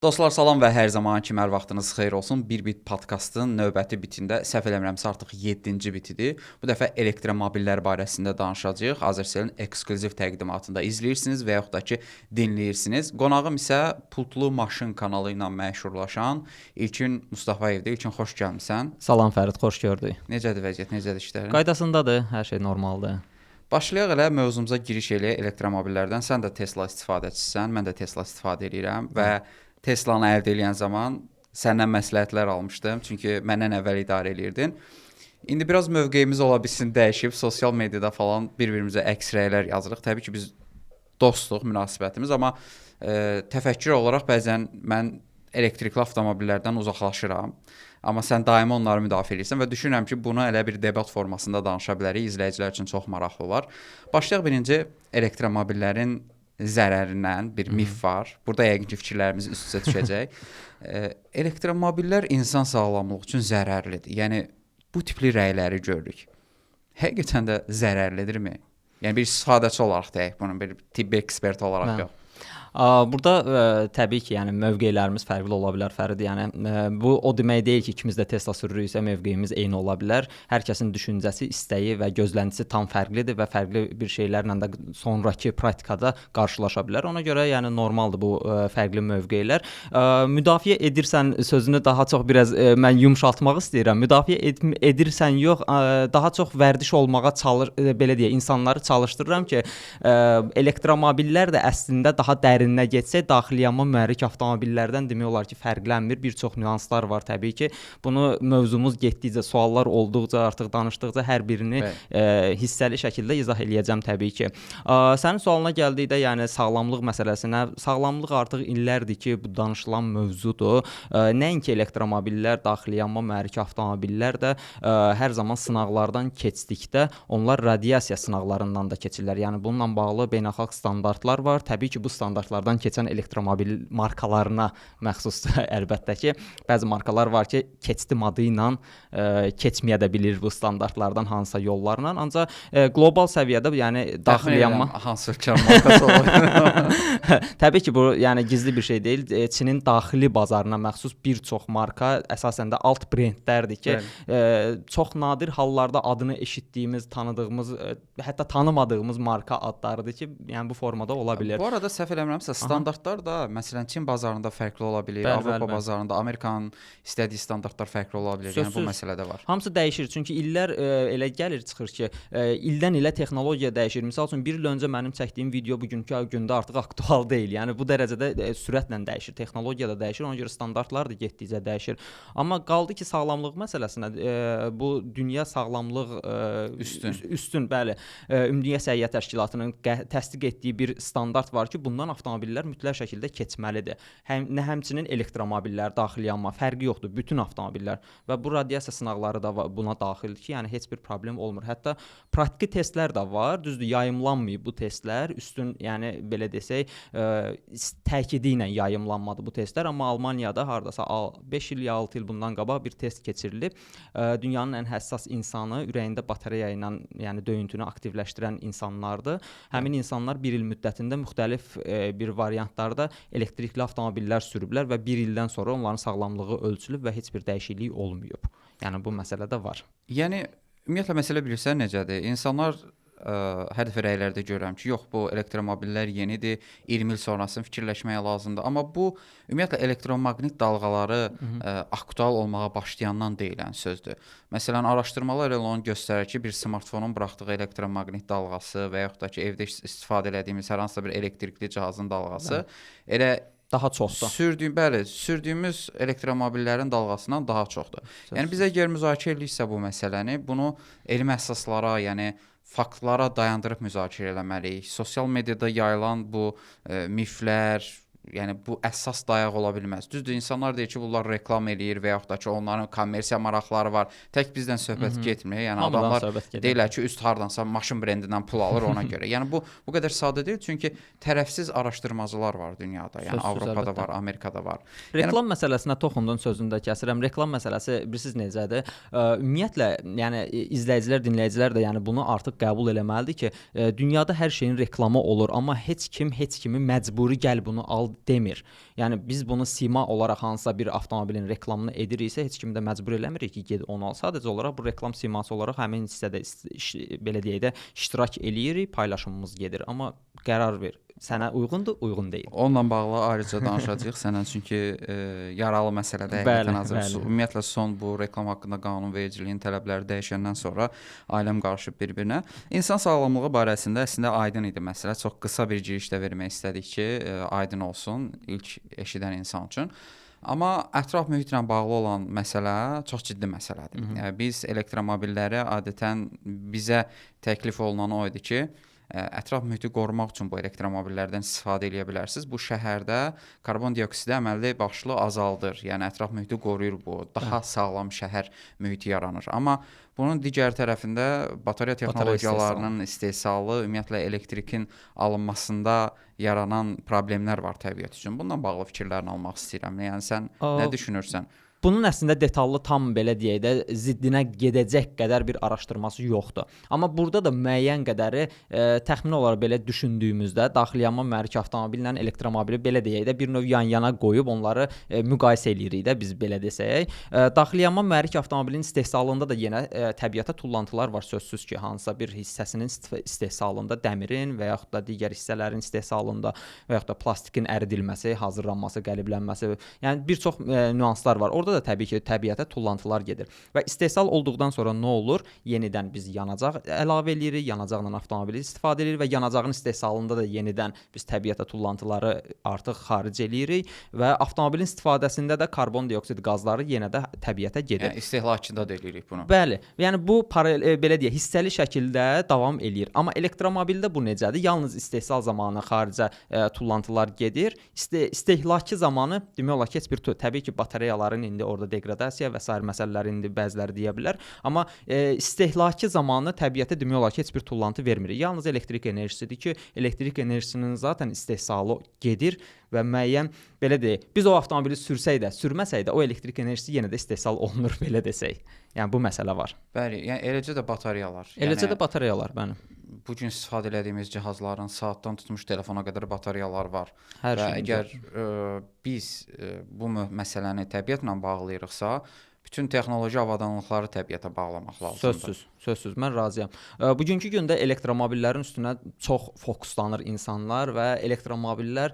Dostlar salam və hər zaman kimi hər vaxtınız xeyir olsun. Bir bit podkastın növbəti bitində səhv eləmirəmsə artıq 7-ci bitidir. Bu dəfə elektromobillər barəsində danışacağıq. Azerselin eksklüziv təqdimatında izləyirsiniz və yaxud da ki dinləyirsiniz. Qonağım isə Pultlu Maşın kanalı ilə məşhurlaşan İlkin Mustafayevdir. İlkin xoş gəlmisən. Salam Fərid, xoş gördük. Necədir vəziyyət, necədir işlərin? Qaydasındadır, hər şey normaldır. Başlayaq elə mövzumuza giriş eləyək elektromobillərdən. Sən də Tesla istifadəçisən, mən də Tesla istifadə edirəm və Teslanı əldə edən zaman səndən məsləhətlər almışdım, çünki məndən əvvəl idarə edirdin. İndi biraz mövqeyimiz ola bilsin dəyişib, sosial mediada falan bir-birimizə əks rəylər yazırıq. Təbii ki, biz dostuq, münasibətimiz, amma təfəkkür olaraq bəzən mən elektrikli avtomobillərdən uzaqlaşıram. Amma sən daimi onları müdafiə edirsən və düşünürəm ki, bunu elə bir debat formasında danışa bilərik. İzləyicilər üçün çox maraqlı olar. Başlayaq birinci elektromobillərin zərərindən bir mif var. Burada yəqin ki, fikirlərimiz üst-üstə düşəcək. Elektromobillər insan sağlamlığı üçün zərərlidir. Yəni, bu tipli rəyləri görürük. Həqiqətən də zərərlidirmi? Yəni, bir istifadəçi olaraq deyək bunu, bir tibbi ekspert olaraq yox. Burada təbii ki, yəni mövqelərimiz fərqli ola bilər Fərid. Yəni bu o demək deyil ki, ikimiz də Tesla sürürüksə mövqeyimiz eyni ola bilər. Hər kəsin düşüncəsi, istəyi və gözləntisi tam fərqlidir və fərqli bir şeylərlə də sonrakı praktikada qarşılaşa bilər. Ona görə yəni normaldır bu fərqli mövqelər. Müdafiə edirsən sözünü daha çox biraz mən yumşaltmaq istəyirəm. Müdafiə edirsən yox, daha çox vərdiş olmağa belə deyə insanları çalışdırıram ki, elektromobillər də əslində daha dərinə getsək, daxili yanma mühərrik avtomobillərdən demək olar ki, fərqlənmir. Bir çox nüanslar var təbii ki. Bunu mövzumuz getdikcə, suallar olduqca, artıq danışdıqca hər birini hissəli şəkildə izah eləyəcəm təbii ki. Sənin sualına gəldikdə, yəni sağlamlıq məsələsinə, sağlamlıq artıq illərdir ki, bu danışılan mövzudur. Nəinki elektromobillər, daxili yanma mühərrik avtomobillər də hər zaman sınaqlardan keçdikdə onlar radiasiya sınaqlarından da keçirlər. Yəni bununla bağlı beynəlxalq standartlar var. Təbii ki, bu standartlardan keçən elektromobil markalarına məxsusdur əlbəttə ki. Bəzi markalar var ki, keçdim adı ilə keçməyə də bilir bu standartlardan hansısa yollarla. Ancaq qlobal səviyyədə, yəni daxili yanma hansı ölkə markası olur? Təbii ki, bu yəni gizli bir şey deyil. Çinin daxili bazarına məxsus bir çox marka əsasən də alt brendlərdir ki, çox nadir hallarda adını eşitdiyimiz, tanıdığımız, hətta tanımadığımız marka adlarıdır ki, yəni bu formada ola bilər. Bu arada səhv eləmirəmsə, standartlar da məsələn Çin bazarında fərqli ola bilər, Avropa bazarında, Amerikanın istədiyi standartlar fərqli ola bilər. Yəni bu məsələ də var. Hamısı dəyişir, çünki illər elə gəlir çıxır ki, ildən ilə texnologiya dəyişir. Məsəl üçün bir il öncə mənim çəkdiyim video bugünkü gündə artıq aktual deyil. Yəni bu dərəcədə sürətlə dəyişir, texnologiya da dəyişir, ona görə standartlar da getdikcə dəyişir. Amma qaldı ki, sağlamlıq məsələsinə, bu dünya sağlamlıq üstün, bəli, Ümumdünya Səhiyyə Təşkilatının təsdiq etdiyi bir standart var ki, bundan avtomobillər mütləq şəkildə keçməlidir. Həmçinin elektromobillər, daxili yanma fərqi yoxdur, bütün avtomobillər və bu radiasiya sınaqları da buna daxildir ki, yəni heç bir problem olmur. Hətta praktiki testlər də var, düzdür, yayımlanmayıb bu testlər, üstün, yəni belə desək, təkidi ilə yayımlanmadı bu testlər, amma Almaniyada hardasa 5 il ya 6 il bundan qabaq bir test keçirilib. Dünyanın ən həssas insanı ürəyində batareya ilə, yəni döyüntünü aktivləşdirən insanlardır. Həmin insanlar bir il müddətində müxtəlif bir variantlarda elektrikli avtomobillər sürüblər və bir ildən sonra onların sağlamlığı ölçülüb və heç bir dəyişiklik olmayıb. Yəni bu məsələ də var. Yəni ümumiyyətlə məsələ bilirsən necədir? İnsanlar hər dəfə rəylərdə görürəm ki, yox bu elektromobillər yenidir, 20 il sonrasını fikirləşməyə lazımdır. Amma bu ümumiyyətlə elektromaqnit dalğaları aktual olmağa başlayandan deyilən sözdür. Məsələn, araşdırmalar elə onu göstərir ki, bir smartfonun buraxdığı elektromaqnit dalğası və yaxud da ki, evdə istifadə etdiyimiz hər hansısa bir elektrikli cihazın dalğası elə daha çoxdur. Sürdüyümüz elektromobillərin dalğasından daha çoxdur. Yəni biz əgər müzakirə ediriksə bu məsələni, bunu elmi əsaslara, yəni faktlara dayandırıb müzakirə eləməliyik. Sosial mediada yayılan bu miflər, yəni bu əsas dayaq ola bilməz. Düzdür, insanlar deyir ki, bunlar reklam eləyir və yaxud da ki, onların kommersiya maraqları var. Tək bizdən söhbət getmir. Yəni adamlar deyirlər ki, üst hardansa maşın brendindən pul alır ona görə. Yəni bu qədər sadə deyil, çünki tərəfsiz araşdırmacılar var dünyada. Yəni Avropada var, Amerikada var. Reklam məsələsinə toxundun, sözündə kəsirəm. Reklam məsələsi bilirsiniz necədir? Ümumiyyətlə, yəni izləyicilər, dinləyicilər də yəni bunu artıq qəbul etməlidir ki, dünyada hər şeyin reklamı olur, amma heç kimi məcburi gəl bunu al demir. Yəni biz bunu sima olaraq hansısa bir avtomobilin reklamını ediriksə, heç kimi də məcbur eləmirik ki, ged onu al. Sadəcə olaraq bu reklam siması olaraq həmin hissədə belə deyək də iştirak eləyirik, paylaşımımız gedir. Amma qərar ver. Sənə uyğundur, uyğun deyil. Onunla bağlı ayrıca danışacağıq sənə, çünki yaralı məsələdə həqiqətən hazır. Ümumiyyətlə son bu reklam haqqında qanunvericiliyin tələbləri dəyişəndən sonra aləm qarışıb bir-birinə. İnsan sağlamlığı barəsində əslində aydın idi məsələ. Çox qısa bir girişdə vermək istədik ki, aydın olsun ilk eşidən insan üçün. Amma ətraf mühitlə bağlı olan məsələ çox ciddi məsələdir. Yəni biz elektromobilləri adətən bizə təklif olunan o idi ki, ətraf mühiti qorumaq üçün bu elektromobillərdən istifadə edə bilərsiniz. Bu şəhərdə karbon dioksidi əməlli başlı azaldır. Yəni ətraf mühiti qoruyur bu. Daha sağlam şəhər mühiti yaranır. Amma bunun digər tərəfində batareya texnologiyalarının istehsalı, ümumiyyətlə elektrikin alınmasında yaranan problemlər var təbiət üçün. Bununla bağlı fikirlərini almaq istəyirəm. Yəni sən nə düşünürsən? Bunun əslində detallı tam belə deyək də ziddinə gedəcək qədər bir araşdırması yoxdur. Amma burada da müəyyən qədəri təxmini olaraq belə düşündüyümüzdə daxilyanma mühərrik avtomobillə elektromobili belə deyək də bir növ yan-yana qoyub onları müqayisə eləyirik də biz belə desək. Daxilyanma mühərrik avtomobilin istehsalında da yenə təbiətə tullantılar var sözsüz ki, hansısa bir hissəsinin istehsalında dəmirin və yaxud da digər hissələrin istehsalında və yaxud da plastikin əridilməsi, hazırlanması, qəliblənməsi, yəni bir çox nüanslar var. Orada da təbii ki, təbiətə tullantılar gedir. Və istehsal olduqdan sonra nə olur? Yenidən biz yanacaq əlavə eləyirik, yanacaqla avtomobili istifadə edirik və yanacağın istehsalında da yenidən biz təbiətə tullantıları artıq xaric eləyirik və avtomobilin istifadəsində də karbon dioksid qazları yenə də təbiətə gedir. Yəni istehlakçıda da eləyirik bunu. Bəli. Yəni bu belə deyək, hissəli şəkildə davam eləyir. Amma elektromobildə bu necədir? Yalnız istehsal zamanı xaricə tullantılar gedir. İstehlakçı zamanı demək olar ki, heç bir təbii ki, batareyaların indi orada degradasiya və sair məsələlər indi bəziləri deyə bilər. Amma istehlakçı zamanı təbiətə demək olar ki, heç bir tullantı vermir. Yalnız elektrik enerjisidir ki, elektrik enerjisinin zaten istehsalı gedir və müəyyən belə deyək, biz o avtomobili sürsək də, sürməsək də o elektrik enerjisi yenə də istehsal olunur belə desək. Yəni bu məsələ var. Bəli, yəni eləcə də batareyalar. Eləcə də batareyalar, bəli. Bu gün istifadə etdiyimiz cihazların saatdan tutmuş telefona qədər batareyalar var. Hər və şey. Əgər biz bu məsələni təbiətlə bağlayırıqsa, bütün texnoloji avadanlıqları təbiətə bağlamaq lazımdır. Sözsüz, mən razıyam. Bugünkü gündə elektromobillərin üstünə çox fokuslanır insanlar və elektromobillər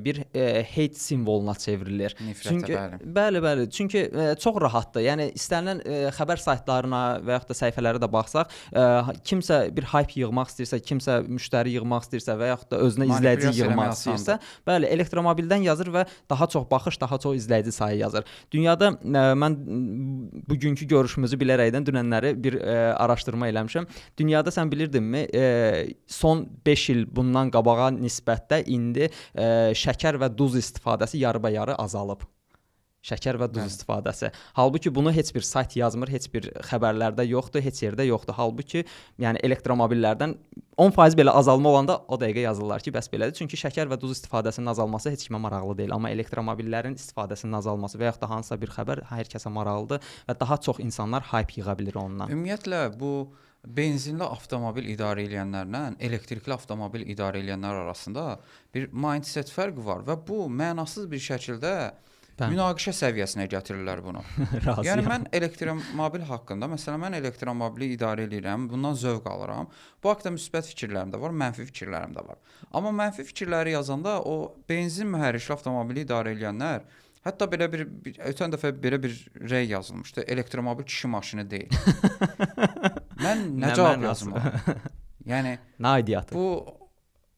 bir hate simvoluna çevrilir. Nifrətə, bəli. Çünki çox rahatdır. Yəni istənilən xəbər saytlarına və yaxud da səhifələrə də baxsaq, kimsə bir hype yığmaq istəyirsə, kimsə müştəri yığmaq istəyirsə və yaxud da özünə izləyici yığmaq istəyirsə, bəli, elektromobildən yazır və daha çox baxış, daha çox izləyici sayı yazır. Dünyada mən bugünkü görüşümüzü bilərəkdən dünənləri bir araşdırma eləmişəm. Dünyada sən bilirdinmi, son 5 il bundan qabağa nisbətdə indi şəkər və duz istifadəsi yarı-yarı azalıb. Şəkər və duz istifadəsi. Halbuki bunu heç bir sayt yazmır, heç bir xəbərlərdə yoxdur, heç yerdə yoxdur. Halbuki yəni elektromobillərdən 10% belə azalma olanda o dəqiqə yazırlar ki, bəs belədir. Çünki şəkər və duz istifadəsinin azalması heç kimə maraqlı deyil, amma elektromobillərin istifadəsinin azalması və yaxud da hansısa bir xəbər hər kəsə maraqlıdır və daha çox insanlar hype yığa bilir ondan. Ümumiyyətlə bu benzinli avtomobil idarə edənlərlə elektrikli avtomobil idarə edənlər arasında bir mindset fərqi var və bu mənasız bir şəkildə münaqişə səviyyəsinə gətirirlər bunu. Yəni mən elektromobil haqqında, məsələn mən elektromobili idarə edirəm, bundan zövq alıram. Bu haqqda müsbət fikirlərim də var, mənfi fikirlərim də var. Amma mənfi fikirləri yazanda o benzin mühərrikli avtomobili idarə edənlər, hətta belə bir ötən dəfə belə bir rey yazılmışdı. Elektromobil kişi maşını deyil. Mən nə cavab yazım ona? Yəni nə aidiyyatı? Bu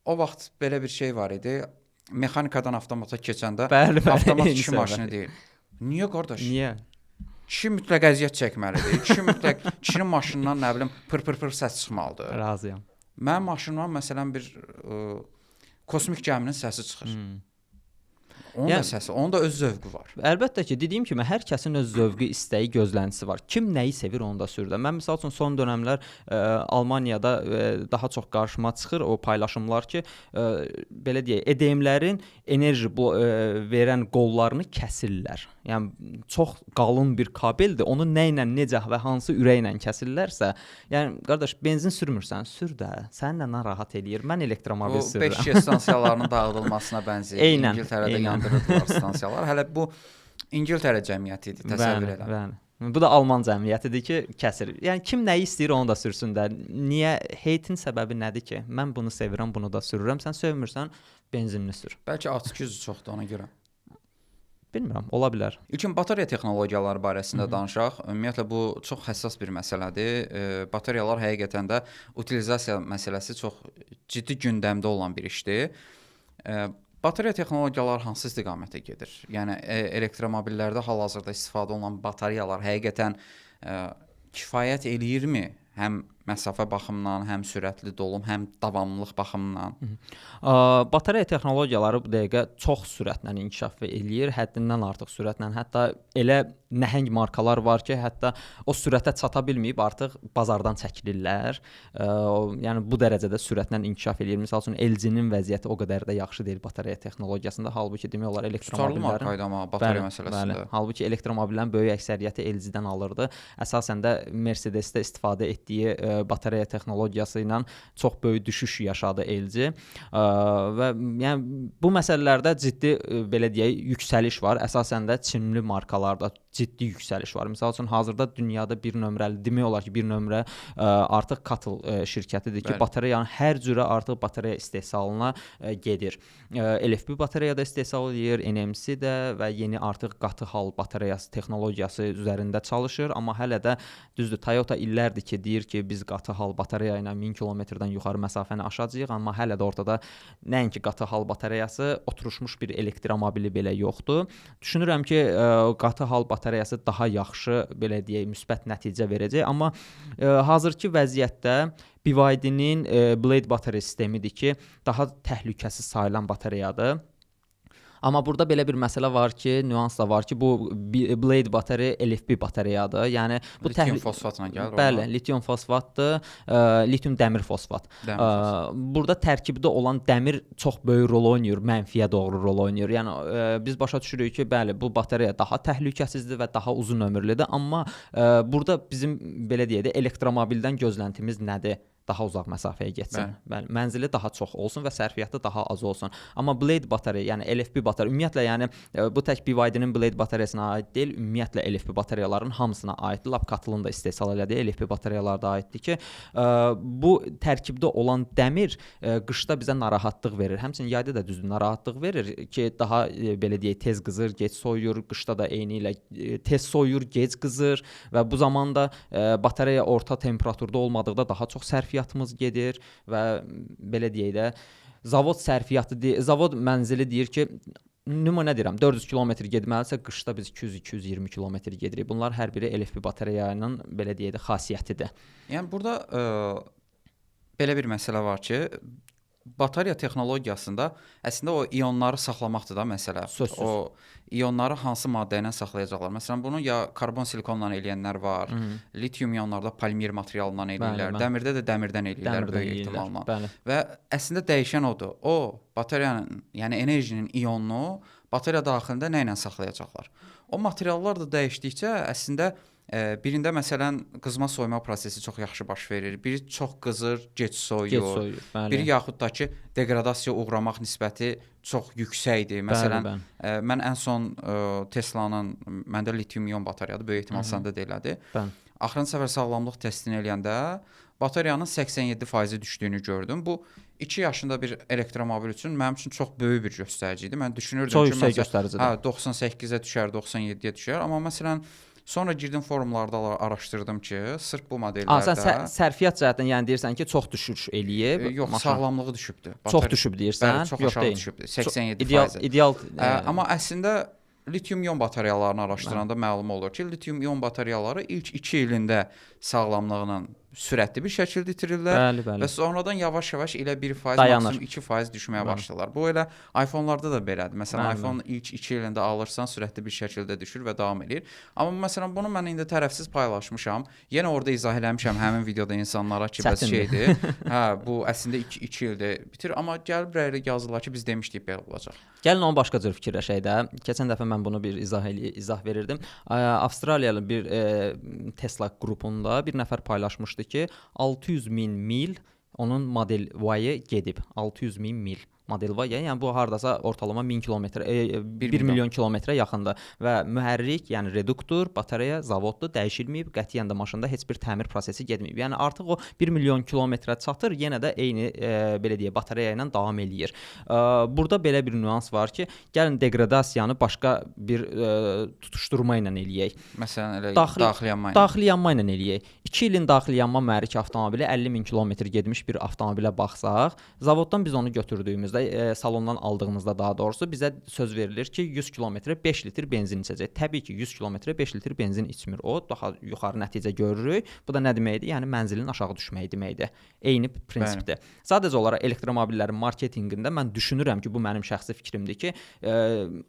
o vaxt belə bir şey var idi. Mexanikadan avtomata keçəndə avtomat kişi maşını deyil. Niyə qardaş? Niyə? Kişi mütləq əziyyət çəkməlidir. Kişi mütləq kişinin maşınından nə bilim pır səs çıxmalıdır. Razıyam. Mənim maşınımdan məsələn bir kosmik gəminin səsi çıxır. Onun da səsi, onun da öz zövqü var. Əlbəttə ki, dediyim kimi hər kəsin öz zövqü, istəyi, gözləntisi var. Kim nəyi sevir onu da sürür. Mən məsəl üçün son dövrlər Almaniyada daha çox qarşıma çıxır o paylaşımlar ki, belə deyək, EDM-lərin enerji verən qollarını kəsirlər. Yəni çox qalın bir kabeldir. Onu nə ilə, necə və hansı ürəklə kəsirlərsə, yəni qardaş benzin sürmürsən, sür də. Səni nə narahat eləyir? Mən elektromobil sürürəm. Bu 5G stansiyalarının dağıdılmasına bənzəyir. İngiltərədə yandırırdılar stansiyalar. Hələ bu İngiltərə cəmiyyəti idi, təsəvvür edin. Bəli. Bu da Alman cəmiyyətidir ki, kəsir. Yəni kim nəyi istəyir onu da sürsün də. Niyə heytin səbəbi nədir ki? Mən bunu sevirəm, bunu da sürürəm. Sən sevmirsən, benzinli sür. Bəlkə açıq üzü çoxdur ona görə. Bilmirəm, ola bilər. İlkin batareya texnologiyaları barəsində danışaq. Ümumiyyətlə bu çox həssas bir məsələdir. Batareyalar həqiqətən də utilizasiya məsələsi çox ciddi gündəmdə olan bir işdir. Batareya texnologiyaları hansı istiqamətə gedir? Yəni elektromobillərdə hal-hazırda istifadə olunan batareyalar həqiqətən kifayət eləyirmi? Həm məsafə baxımından, həm sürətli dolum, həm davamlılıq baxımından. Batareya texnologiyaları bu dəqiqə çox sürətlə inkişaf eləyir, həddindən artıq sürətlə. Hətta elə nəhəng markalar var ki, hətta o sürətə çata bilməyib artıq bazardan çəkilirlər. Yəni bu dərəcədə sürətlə inkişaf eləyir. Məsəl üçün LG-nin vəziyyəti o qədər də yaxşı deyil batareya texnologiyasında. Halbuki demək olar elektromobillərin batareya məsələsində. Bəli, halbuki elektromobillərin böyük əksəriyyəti LG-dən alırdı. Əsasən də Mercedes-də istifadə etdiyi batareya texnologiyası ilə çox böyük düşüş yaşadı LG və yəni bu məsələlərdə ciddi belə deyək yüksəliş var. Əsasən də Çinli markalarda ciddi yüksəliş var. Məsəl üçün hazırda dünyada bir nömrəli, demək olar ki, bir nömrə artıq Katl şirkətidir ki, batareyanın hər cürə artıq batareya istehsalına gedir. LFP batareya da istehsal edir, NMC də və yeni artıq qatı hal batareyası texnologiyası üzərində çalışır, amma hələ də düzdür Toyota illərdir ki, deyir ki, biz qatı hal batareya ilə 1000 kilometrdən yuxarı məsafəni aşacağıq, amma hələ də ortada nəinki qatı hal batareyası, oturmuş bir elektromobili belə yoxdur. Düşünürəm ki, qatı hal batareyası daha yaxşı, belə deyək, müsbət nəticə verəcək, amma hazırki vəziyyətdə BYD-nin Blade batareya sistemidir ki, daha təhlükəsiz sayılan batareyadır. Amma burada belə bir məsələ var ki, nüans da var ki, bu Blade batareya LFP batareyadır. Yəni bu litium fosfatla gəlir. Bəli, litium fosfatdır, litium dəmir fosfat. Burada tərkibdə olan dəmir çox böyük rol oynayır, mənfiyə doğru rol oynayır. Yəni biz başa düşürük ki, bəli, bu batareya daha təhlükəsizdir və daha uzun ömürlüdür, amma burada bizim belə deyək də elektromobildən gözləntimiz nədir? Daha uzaq məsafəyə getsin. Bəli, mənzili daha çox olsun və sərfiyyatı daha az olsun. Amma Blade batareya, yəni LFP batareya, ümumiyyətlə yəni bu tək BYD-nin Blade batareyasına aid deyil, ümumiyyətlə LFP batareyaların hamısına aiddir. Lap Katlın da istehsal elədiyi LFP batareyalar da aiddir ki, bu tərkibdə olan dəmir qışda bizə narahatlıq verir. Həmçinin yayda da düzdür narahatlıq verir ki, daha belə deyək tez qızır, gec soyuyur, qışda da eyni ilə tez soyuyur, gec qızır və bu zamanda batareya orta temperaturda olmadıqda daha çox sərfiyyatımız gedir və belə deyək də zavod sərfiyyatı, zavod mənzili deyir ki, nümunə deyirəm, 400 kilometr getməlisə qışda biz 200-220 kilometr gedirik. Bunlar hər biri LFP batareyanın belə deyək də xasiyyətidir. Yəni burada belə bir məsələ var ki, batareya texnologiyasında əslində o ionları saxlamaqdır da məsələ. Sözsüz. O ionları hansı maddə ilə saxlayacaqlar? Məsələn, bunu ya karbon silikonla eləyənlər var, litium ionlarda polimer materialından eləyirlər, dəmirdə də dəmirdən eləyirlər böyük ehtimalla. Və əslində dəyişən odur. O batareyanın, yəni enerjinin ionunu batareya daxilində nə ilə saxlayacaqlar? O materiallar da dəyişdikcə əslində birində məsələn qızma soyuma prosesi çox yaxşı baş verir. Biri çox qızır, gec soyuyur. Biri yaxud da ki deqradasiyaya uğramaq nisbəti çox yüksəkdir. Məsələn, mən ən son Tesla-nın məndə litium-ion batareyadır, böyük ehtimal səndə də elədir. Axırıncı səfər sağlamlıq testini eləyəndə batareyanın 87% düşdüyünü gördüm. Bu 2 yaşında bir elektromobil üçün mənim üçün çox böyük bir göstərici idi. Mən düşünürdüm çox yüksək göstəricidir. 98-ə düşər, 97-yə düşər, amma məsələn sonra girdim forumlarda araşdırdım ki, sırf bu modellərdə sən sərfiyyat cəhətdən yəni deyirsən ki, çox düşüş eləyib. Yox, sağlamlığı düşübdür. Çox düşüb deyirsən? Çox aşağı düşübdür. 87%. İdeal. Amma əslində litium-ion batareyalarını araşdıranda məlum olur ki, litium-ion batareyaları ilk 2 ilində sağlamlığının sürətli bir şəkildə itirirlər Bəli, bəli. və sonradan yavaş-yavaş elə 1%, Dayanır. maksimum 2% düşməyə Bəli. başlayırlar. Bu elə iPhone-larda da belədir. Məsələn, Bəli, iPhone ilk 2 ilində alırsan, sürətli bir şəkildə düşür və davam edir. Amma məsələn, bunu mən indi tərəfsiz paylaşmışam. Yenə orada izah eləmişəm həmin videoda insanlara ki, bəs şeydir. Hə, bu əslində 2 ildə bitir, amma gəlib rəylə yazırlar ki, biz demişdik belə olacaq. Gəlin onun başqa cür fikirləşək də. Keçən dəfə mən bunu bir izah verirdim. Avstraliyalı bir Tesla qrupunda bir nəfər paylaşmışdı ki, 600 min mil onun Model Y-i gedib. 600 min mil. Model Y, yəni bu hardasa ortalama 1000 kilometr, 1 milyon kilometrə yaxındır və mühərrik, yəni reduktor, batareya zavodlu dəyişilməyib, qətiyyən də maşında heç bir təmir prosesi getməyib. Yəni artıq o 1 milyon kilometrə çatır, yenə də eyni belə deyək, batareya ilə davam eləyir. Burada belə bir nüans var ki, gəlin degradasiyanı başqa bir tutuşdurma ilə eləyək. Məsələn, elə daxili yanma ilə. Daxili yanma ilə eləyək. 2 ilin daxili yanma mühərrik avtomobili 50 min kilometr getmiş bir avtomobilə baxsaq, zavoddan biz onu götürdüyümüzdə salondan aldığımızda daha doğrusu bizə söz verilir ki, 100 kilometrə 5 litr benzin içəcək. Təbii ki, 100 kilometrə 5 litr benzin içmir o. Daha yuxarı nəticə görürük. Bu da nə deməkdir? Yəni mənzilin aşağı düşməyi deməkdir. Eyni prinsipdir. Sadəcə olaraq elektromobillərin marketinqində mən düşünürəm ki, bu mənim şəxsi fikrimdir ki,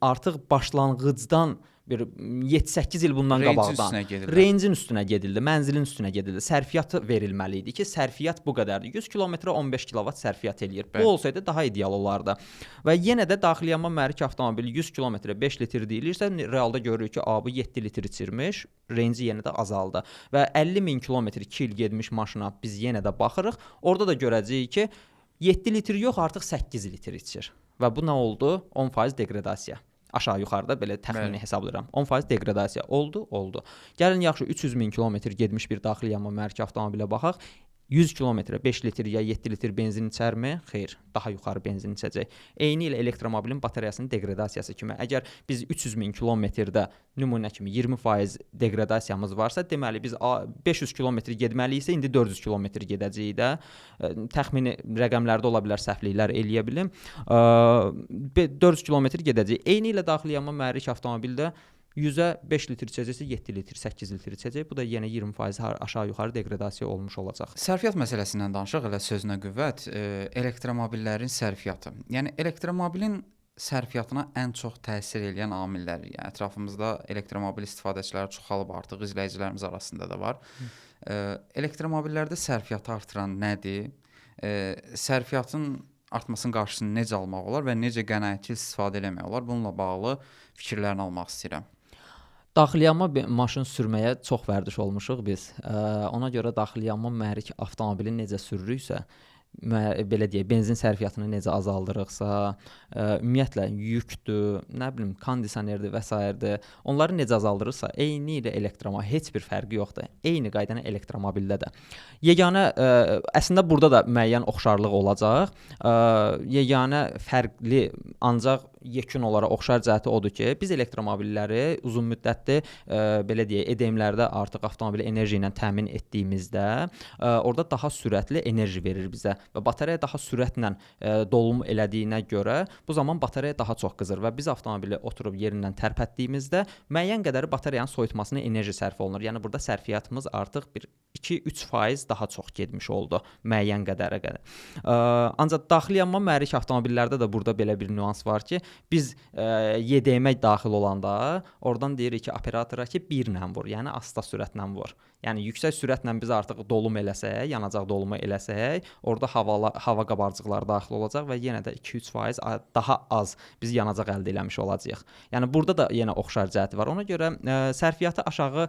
artıq başlanğıcdan bir 7-8 il bundan qabaqdan rangein üstünə gedildi, mənzilin üstünə gedildi. Sərfiyyat verilməli idi ki, sərfiyyat bu qədərdir. 100 kilometrə 15 kilovat sərfiyyat eləyir. Bu olsaydı daha ideal olardı. Və yenə də daxili yanma mühərrik avtomobili 100 kilometrə 5 litr deyilirsə, realda görürük ki, bu 7 litr içirmiş, range yenə də azaldı. Və 50 min kilometr 2 il getmiş maşına biz yenə də baxırıq. Orada da görəcəyik ki, 7 litr yox, artıq 8 litr içir. Və bu nə oldu? 10% degradasiya. Aşağı yuxarıda belə təxmini hesablayıram. 10% degradasiya oldu. Gəlin yaxşı 300 min kilometr getmiş bir daxili yanma mühərrik avtomobilə baxaq. 100 kilometrə 5 litr ya 7 litr benzin içərmi? Xeyr, daha yuxarı benzin içəcək. Eyni ilə elektromobilin batareyasının degradasiyası kimi. Əgər biz 300 min kilometrdə nümunə kimi 20% degradasiyamız varsa, deməli biz 500 kilometr getməliyiksə, indi 400 kilometr gedəcəyik də. Təxmini rəqəmlərdə ola bilər, səhvliklər eləyə bilim. 400 kilometr gedəcəyik. Eyni ilə daxili yanma mühərrik avtomobildə 100-ə 5 litr içəcəksə 7 litr, 8 litr içəcək. Bu da yenə 20% aşağı-yuxarı degradasiya olmuş olacaq. Sərfiyyat məsələsindən danışaq, elə sözünə qüvvət, elektromobillərin sərfiyyatı. Yəni elektromobilin sərfiyyatına ən çox təsir edən amillər, yəni ətrafımızda elektromobil istifadəçiləri çoxalıb artıq, izləyicilərimiz arasında da var. Elektromobillərdə sərfiyyatı artıran nədir? Sərfiyyatın artmasının qarşısını necə almaq olar və necə qənaətçil istifadə etmək olar? Bununla bağlı fikirlərini almaq istəyirəm. Daxili yanma maşın sürməyə çox vərdiş olmuşuq biz. Ona görə daxili yanma mühərrik avtomobili necə sürürüksə, belə deyək, benzin sərfiyyatını necə azaldırıqsa, ümumiyyətlə yükdür, nə bilim, kondisionerdir və s. onları necə azaldırırsa, eyni ilə elektromobil heç bir fərqi yoxdur. Eyni qaydanı elektromobildə də. Yeganə əslində burada da müəyyən oxşarlıq olacaq. Yeganə fərqli ancaq yekun olaraq oxşar cəhəti odur ki, biz elektromobilləri uzun müddətli belə deyək, EDM-lərdə artıq avtomobili enerji ilə təmin etdiyimizdə orada daha sürətli enerji verir bizə və batareya daha sürətlə dolum elədiyinə görə bu zaman batareya daha çox qızır və biz avtomobili oturub yerindən tərpətdiyimizdə müəyyən qədər batareyanın soyutmasına enerji sərf olunur. Yəni burada sərfiyyatımız artıq bir 2-3% daha çox getmiş oldu müəyyən qədərə qədər. Ancaq daxili yanma mühərrik avtomobillərdə də burada belə bir nüans var ki, biz YDM daxil olanda oradan deyirik ki, operatora ki 1 ilə vur, yəni asta sürətlə vur. Yəni yüksək sürətlə biz artıq dolum eləsək, yanacaq dolumu eləsək, orada hava qabarcıqları daxil olacaq və yenə də 2-3% daha az biz yanacaq əldə eləmiş olacağıq. Yəni burada da yenə oxşar cəhəti var. Ona görə sərfiyyatı aşağı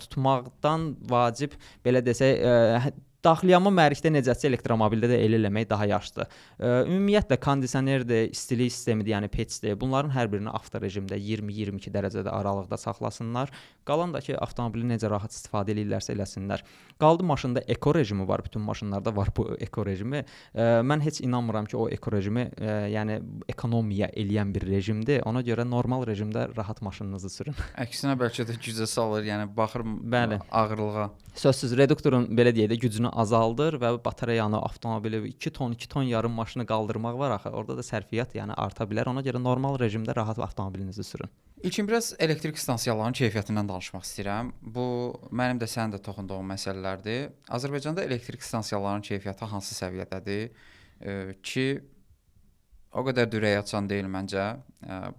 tutmaqdan vacib, belə desək, daxili yanma mühərrikdə necəsə elektromobildə də elə eləmək daha yaxşıdır. Ümumiyyətlə kondisionerdir, istilik sistemidir, yəni peçdir. Bunların hər birini avto rejimdə 20-22 dərəcədə aralıqda saxlasınlar. Qalan da ki, avtomobili necə rahat istifadə edirlərsə eləsinlər. Qaldı maşında eko rejimi var, bütün maşınlarda var bu eko rejimi. Mən heç inanmıram ki, o eko rejimi yəni ekonomiya eləyən bir rejimdir. Ona görə normal rejimdə rahat maşınınızı sürün. Əksinə bəlkə də gücə salır, yəni baxır ağırlığa. Sözsüz reduktorun belə deyək də gücünü azaldır və batareyanı, avtomobili 2 ton yarım maşını qaldırmaq var axı. Orada da sərfiyyat yəni arta bilər. Ona görə normal rejimdə rahat avtomobilinizi sürün. İlkin biraz elektrik stansiyalarının keyfiyyətindən danışmaq istəyirəm. Bu mənim də sənin də toxunduğun məsələlərdir. Azərbaycanda elektrik stansiyalarının keyfiyyəti hansı səviyyədədir? Ki o qədər də ürək açan deyil məncə.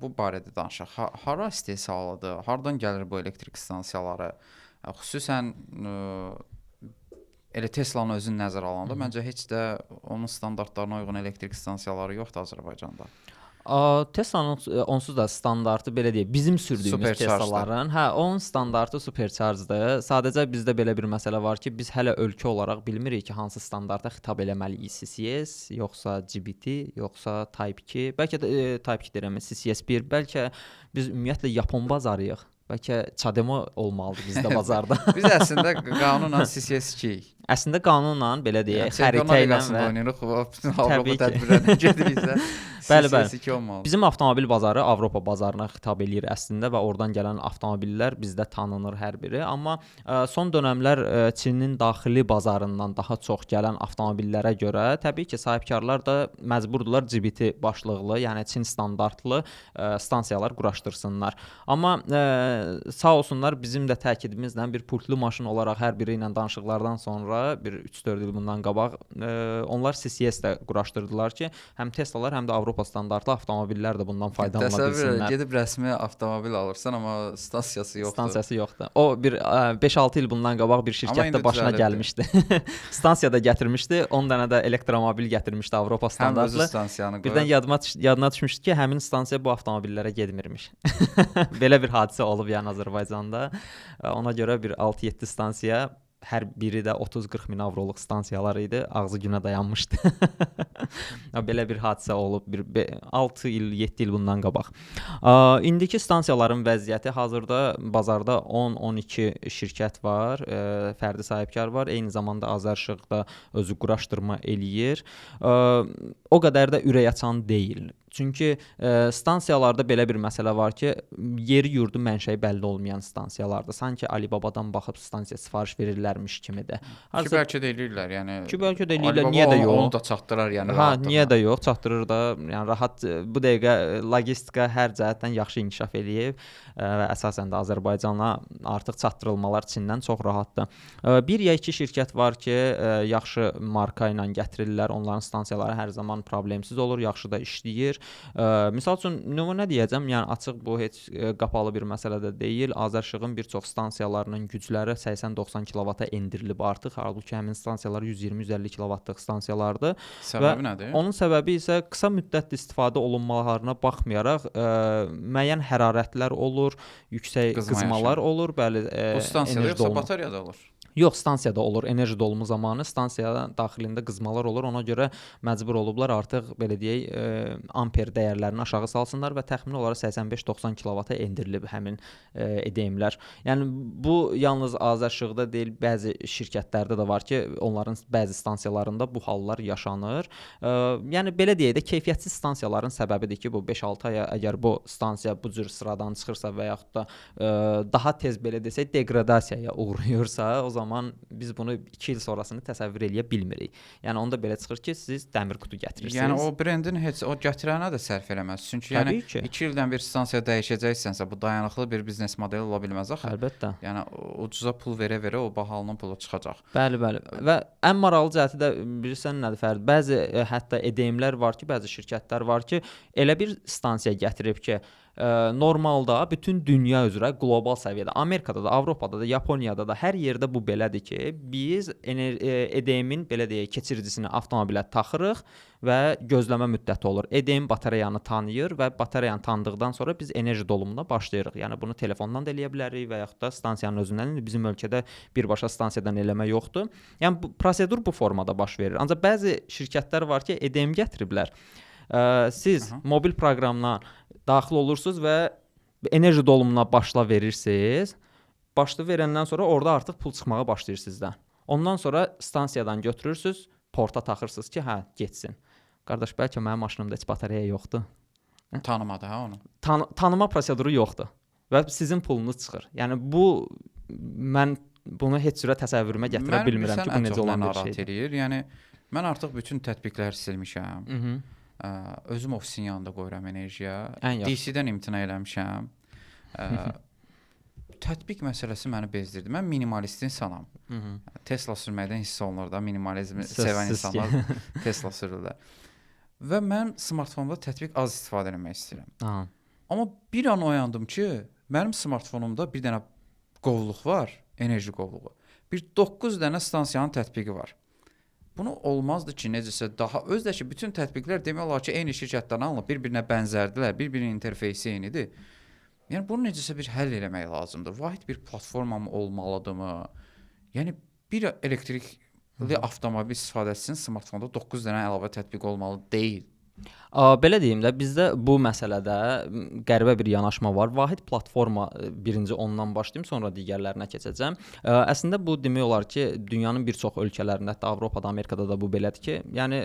Bu barədə danışaq. Hara istehsalıdır? Hardan gəlir bu elektrik stansiyaları? Xüsusən elə Teslanın özünü nəzərə alanda məncə heç də onun standartlarına uyğun elektrik stansiyaları yoxdur Azərbaycanda. Teslanın onsuz da standartı belə deyək, bizim sürdüyümüz Supercharge-dır. Teslaların, onun standartı supercharge-dır. Sadəcə bizdə belə bir məsələ var ki, biz hələ ölkə olaraq bilmirik ki, hansı standarta xitab eləməliyik. CCS, yoxsa GBT, yoxsa Type 2. Bəlkə də Type 2 deyirəm, CCS 1. Bəlkə biz ümumiyyətlə Yapon bazarıyıq. Bəlkə Çademo olmalıdır bizdə bazarda. Biz əslində qanunla CCS 2-yik. Əslində qanunla belə deyək, Xəritə ilə və oynayırıq, Avropa tədbirlərinə gediriksə CCS 2 olmalı. Bizim avtomobil bazarı Avropa bazarına xitab eləyir əslində və oradan gələn avtomobillər bizdə tanınır hər biri. Amma son dövrlər Çinin daxili bazarından daha çox gələn avtomobillərə görə təbii ki, sahibkarlar da məcburdular GBT başlıqlı, yəni Çin standartlı stansiyalar quraşdırsınlar. Amma sağ olsunlar bizim də təkidimizlə bir pultlu maşın olaraq hər biri ilə danışıqlardan sonra bir 3-4 il bundan qabaq onlar CCS də quraşdırdılar ki, həm Teslalar, həm də Avropa standartlı avtomobillər də bundan faydalana bilsinlər. Təsəvvür gedib rəsmi avtomobil alırsan, amma stansiyası yoxdur. Stansiyası yoxdur. O bir 5-6 il bundan qabaq bir şirkətdə başına gəlmişdi. Stansiyada gətirmişdi, 10 dənə də elektromobil gətirmişdi Avropa standartlı. Həm özü stansiyanı qoyur. Birdən yadına düşmüşdü ki, həmin stansiya bu avtomobillərə getmirmiş. Belə bir hadisə olub yəni Azərbaycanda. Ona görə bir 6-7 stansiya, hər biri də 30-40 min avroluq stansiyalar idi. Ağzı günə dayanmışdı. Belə bir hadisə olub 6 il, 7 il bundan qabaq. İndiki stansiyaların vəziyyəti hazırda bazarda 10-12 şirkət var, fərdi sahibkar var. Eyni zamanda Azərşıq da özü quraşdırma eləyir. O qədər də ürək açan deyil. Çünki stansiyalarda belə bir məsələ var ki, yeri yurdu mənşəyi bəlli olmayan stansiyalardır. Sanki Alibabadan baxıb stansiya sifariş verirlərmiş kimidir. Ki bəlkə də eləyirlər, yəni. Ki bəlkə də eləyirlər, niyə də yox? Onu da çatdırar, yəni rahatlıqla. Niyə də yox, çatdırır da. Yəni rahat bu dəqiqə logistika hər cəhətdən yaxşı inkişaf eləyib və əsasən də Azərbaycana artıq çatdırılmalar Çindən çox rahatdır. Bir ya iki şirkət var ki, yaxşı marka ilə gətirirlər. Onların stansiyaları hər zaman problemsiz olur, yaxşı da işləyir. Misal üçün nümunə deyəcəm, yəni açıq bu heç qapalı bir məsələ də deyil. Azərşığın bir çox stansiyalarının gücləri 80-90 kV-a endirilib artıq. Halbuki həmin stansiyalar 120-150 kV-lıq stansiyalardır. Səbəbi nədir? Onun səbəbi isə qısa müddətli istifadə olunmalarına baxmayaraq müəyyən hərarətlər olur, yüksək qızmalar olur, bəli, bu stansiyada yoxsa batariyada olur? Yox, stansiyada olur. Enerji dolumu zamanı stansiyada daxilində qızmalar olur. Ona görə məcbur olublar artıq belə deyək, amper dəyərlərini aşağı salsınlar və təxmini olaraq 85-90 kV-a endirilib həmin EDM-lər. Yəni bu yalnız Azərşığda deyil, bəzi şirkətlərdə də var ki, onların bəzi stansiyalarında bu hallar yaşanır. Yəni belə deyək də keyfiyyətsiz stansiyaların səbəbidir ki, bu 5-6 aya əgər bu stansiya bu cür sıradan çıxırsa və yaxud da daha tez belə desək degradasiyaya uğrayırsa, o zaman biz bunu 2 il sonrasını təsəvvür eləyə bilmirik. Yəni onda belə çıxır ki, siz dəmir qutu gətirirsiniz. Yəni o brendin heç o gətirənə də sərf eləməz. Çünki yəni 2 ildən bir stansiya dəyişəcəksənsə, bu dayanıqlı bir biznes modeli ola bilməz axı. Əlbəttə. Yəni ucuza pul verə-verə o bahalının pulu çıxacaq. Bəli, bəli. Və ən maraqlı cəhəti də bilirsən nədir Fərid? Bəzi hətta EDM-lər var ki, bəzi şirkətlər var ki, elə bir stansiya gətirib ki, normalda bütün dünya üzrə qlobal səviyyədə, Amerikada da, Avropada da, Yaponiyada da hər yerdə bu belədir ki, biz EDM-in belə deyək keçiricisini avtomobilə taxırıq və gözləmə müddəti olur. EDM batareyanı tanıyır və batareyanı tanıdıqdan sonra biz enerji dolumuna başlayırıq. Yəni bunu telefondan da eləyə bilərik və yaxud da stansiyanın özündən. Bizim ölkədə birbaşa stansiyadan eləmə yoxdur. Yəni bu prosedur bu formada baş verir. Ancaq bəzi şirkətlər var ki, EDM gətiriblər. Siz mobil proqramdan daxil olursunuz və enerji dolumuna başla verirsiniz. Başla verəndən sonra orada artıq pul çıxmağa başlayır sizdən. Ondan sonra stansiyadan götürürsünüz, porta taxırsınız ki, hə, getsin. Qardaş, bəlkə mənim maşınımda heç batareya yoxdur. Tanımadı hə onu. Tanıma proseduru yoxdur və sizin pulunuz çıxır. Yəni bu mən bunu heç cürə təsəvvürümə gətirə bilmirəm ki, bu necə olan bir şeydir. Yəni mən artıq bütün tətbiqləri silmişəm. Özüm ofisin yanında qoyuram enerjiyə. DC-dən imtina eləmişəm. Tətbiq məsələsi məni bezdirdi. Mən minimalist insanam. Tesla sürməkdən hiss olunur da, minimalizmi sevən insanlar Tesla sürürlər. Və mən smartfonumda tətbiq az istifadə etmək istəyirəm. Aha. Amma bir an oyandım ki, mənim smartfonumda bir dənə qovluq var, enerji qovluğu. Bir 9 dənə stansiyanın tətbiqi var. Bunu olmazdı ki, necəsə daha özdə ki, bütün tətbiqlər demək olar ki, eyni şirkətdən alınıb, bir-birinə bənzərdirlər, bir-birinin interfeysi eynidir. Yəni bunu necəsə bir həll eləmək lazımdır. Vahid bir platforma mı olmalıdırmı? Yəni bir elektrikli avtomobil istifadəçisinin smartfonda 9 dənə əlavə tətbiq olmalı deyil. Belə deyim də, bizdə bu məsələdə qəribə bir yanaşma var. Vahid platforma birinci ondan başlayım, sonra digərlərinə keçəcəm. Əslində bu demək olar ki, dünyanın bir çox ölkələrində, hətta Avropada, Amerikada da bu belədir ki, yəni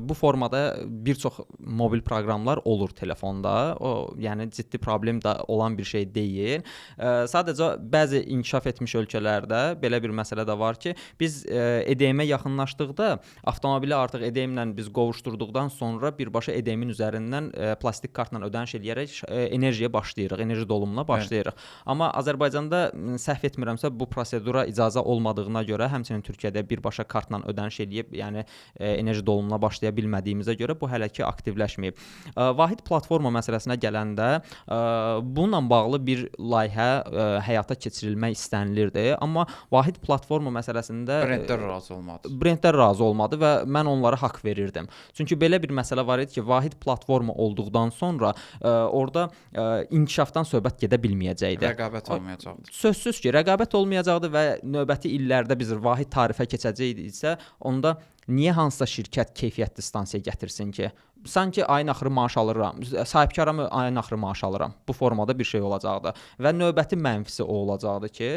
bu formada bir çox mobil proqramlar olur telefonda. O, yəni ciddi problem də olan bir şey deyil. Sadəcə bəzi inkişaf etmiş ölkələrdə belə bir məsələ də var ki, biz EDM-ə yaxınlaşdıqda avtomobili artıq EDM-lə biz qovuşturduqdan sonra birbaşa EDM-in üzərindən plastik kartla ödəniş edərək enerjiyə başlayırıq, enerji dolumuna başlayırıq. Evet. Amma Azərbaycanda səhv etmirəmsə bu prosedura icazə olmadığına görə, həmçinin Türkiyədə birbaşa kartla ödəniş edib, yəni enerji dolumuna başlaya bilmədiyimizə görə bu hələ ki aktivləşməyib. Vahid platforma məsələsinə gələndə bununla bağlı bir layihə həyata keçirilmək istənilirdi, amma vahid platforma məsələsində brendlər razı olmadı və mən onlara haqq verirdim. Çünki belə bir məsələ var idi ki, vahid platforma olduqdan sonra orada inkişafdan söhbət gedə bilməyəcəkdi. Rəqabət olmayacaqdı. Sözsüz ki, rəqabət olmayacaqdı və növbəti illərdə biz vahid tarifə keçəcəkdiksə, onda niyə hansısa şirkət keyfiyyətli stansiya gətirsin ki? Sanki ayın axırı maaş alıram, sahibkaram ayın axırı maaş alıram. Bu formada bir şey olacaqdı. Və növbəti mənfisi o olacaqdı ki,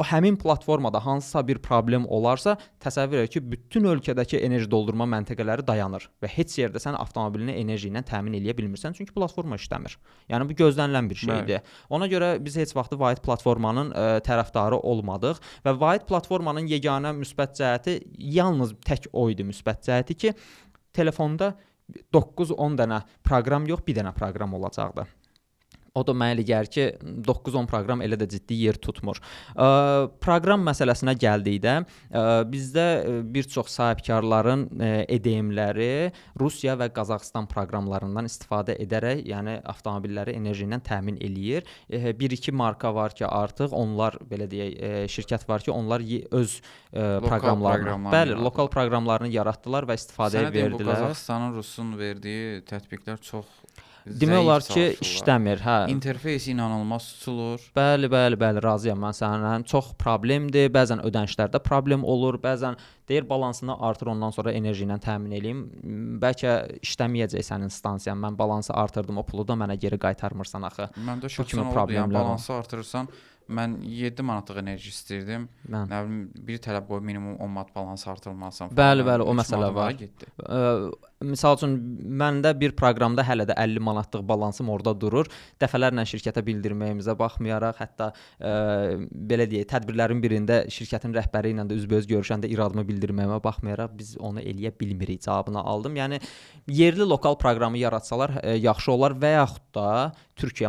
həmin platformada hansısa bir problem olarsa, təsəvvür et ki, bütün ölkədəki enerji doldurma məntəqələri dayanır və heç yerdə sən avtomobilini enerji ilə təmin edə bilmirsən, çünki platforma işləmir. Yəni bu gözlənilən bir şeydir. Ona görə biz heç vaxt vahid platformanın tərəfdarı olmadıq və vahid platformanın yeganə müsbət cəhəti yalnız tək o idi müsbət cəhəti ki, telefonda 9-10 dənə proqram yox, bir dənə proqram olacaqdı. O da mənə elə gəlir ki, 9-10 proqram elə də ciddi yer tutmur. Proqram məsələsinə gəldikdə, bizdə bir çox sahibkarların EDM-ləri Rusiya və Qazaxıstan proqramlarından istifadə edərək, yəni avtomobilləri enerji ilə təmin eləyir. Bir-iki marka var ki, artıq onlar, belə deyək, şirkət var ki, onlar öz proqramlarını, bəli, lokal proqramlarını yaratdılar və istifadəyə verdilər. Bu Qazaxıstanın, Rusun verdiyi tətbiqlər çox demək olar ki, işləmir, hə. İnterfeysi inanılmaz tutulur. Bəli, razıyam mən səninlə. Çox problemdir. Bəzən ödənişlərdə problem olur, bəzən deyir balansını artır, ondan sonra enerji ilə təmin eləyim. Bəlkə işləməyəcək sənin stansiyan. Mən balansı artırdım, o pulu da mənə geri qaytarmırsan axı. Məndə şəxsən oldu, yəni balansı artırırsan, mən 7 manatlıq enerji istəyirdim. Nə bilim, bir tələb qoyub minimum 10 manat balans artırılmalısan. Bəli, o məsələ var. Misal üçün, məndə bir proqramda hələ də 50 manatlıq balansım orada durur. Dəfələrlə şirkətə bildirməyimizə baxmayaraq, hətta belə deyək, tədbirlərin birində şirkətin rəhbəri ilə də üzbəüz görüşəndə iradımı bildirməyimə baxmayaraq biz onu eləyə bilmirik cavabını aldım. Yəni yerli lokal proqramı yaratsalar yaxşı olar və yaxud da Türkiyə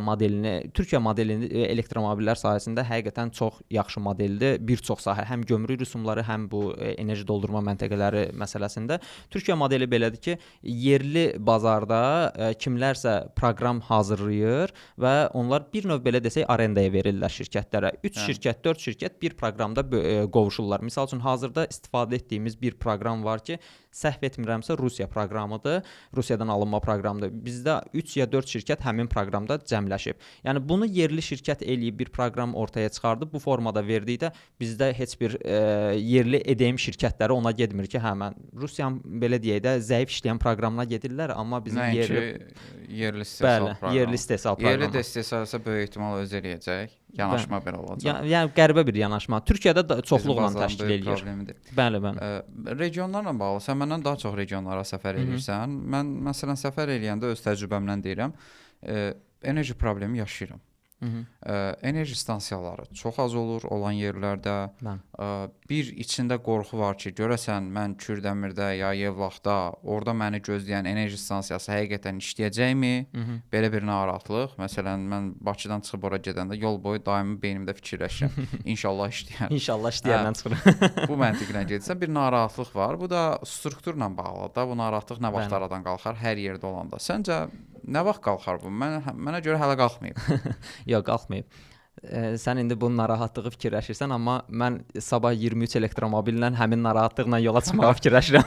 modelini elektromobillər sayəsində həqiqətən çox yaxşı modeldir. Bir çox sahə, həm gömrük rüsumları, həm bu enerji doldurma məntəqələri məsələsində Türkiyə modeli belədir ki, yerli bazarda kimlərsə proqram hazırlayır və onlar bir növ belə desək arendaya verirlər şirkətlərə. 3 şirkət, 4 şirkət bir proqramda qovuşurlar. Misal üçün hazırda istifadə etdiyimiz bir proqram var ki, səhv etmirəmsə Rusiya proqramıdır. Rusiyadan alınma proqramdır. Bizdə 3 ya 4 şirkət həmin proqramda cəmləşib. Yəni bunu yerli şirkət eləyib bir proqram ortaya çıxardı. Bu formada verdikdə bizdə heç bir yerli EDM şirkətləri ona getmir ki, hə mən Rusiyanın belə deyək də zəif işləyən proqramına gedirlər, amma bizim yerli istehsal proqramı. Yerli istehsal proqramı. Yerli də istehsalsa böyük ehtimal öz eləyəcək. Yanaşma belə olacaq. Yəni qəribə bir yanaşma. Türkiyədə də çoxluqla təşkil eləyir. Bəli. Regionlarla bağlı. Sən məndən daha çox regionlara səfər edirsən. Mən məsələn səfər eləyəndə öz təcrübəmdən deyirəm, enerji problemi yaşayıram. Enerji stansiyaları çox az olur olan yerlərdə. Bir içində qorxu var ki, görəsən mən Kürdəmirdə ya Yevlaxda orada məni gözləyən enerji stansiyası həqiqətən işləyəcəkmi? Belə bir narahatlıq. Məsələn, mən Bakıdan çıxıb ora gedəndə yol boyu daimi beynimdə fikirləşirəm. İnşallah işləyər. İnşallah işləyəndən çıxır. Bu məntiqlə getsə bir narahatlıq var. Bu da strukturla bağlıdır da. Bu narahatlıq nə vaxt aradan qalxar? Hər yerdə olanda. Səncə nə vaxt qalxar bu? Mənə görə hələ qalxmayıb. Yox, qalxmayıb. Sən indi bu narahatlığı fikirləşirsən, amma mən sabah 23 elektromobillə həmin narahatlıqla yola çıxmağa fikirləşirəm.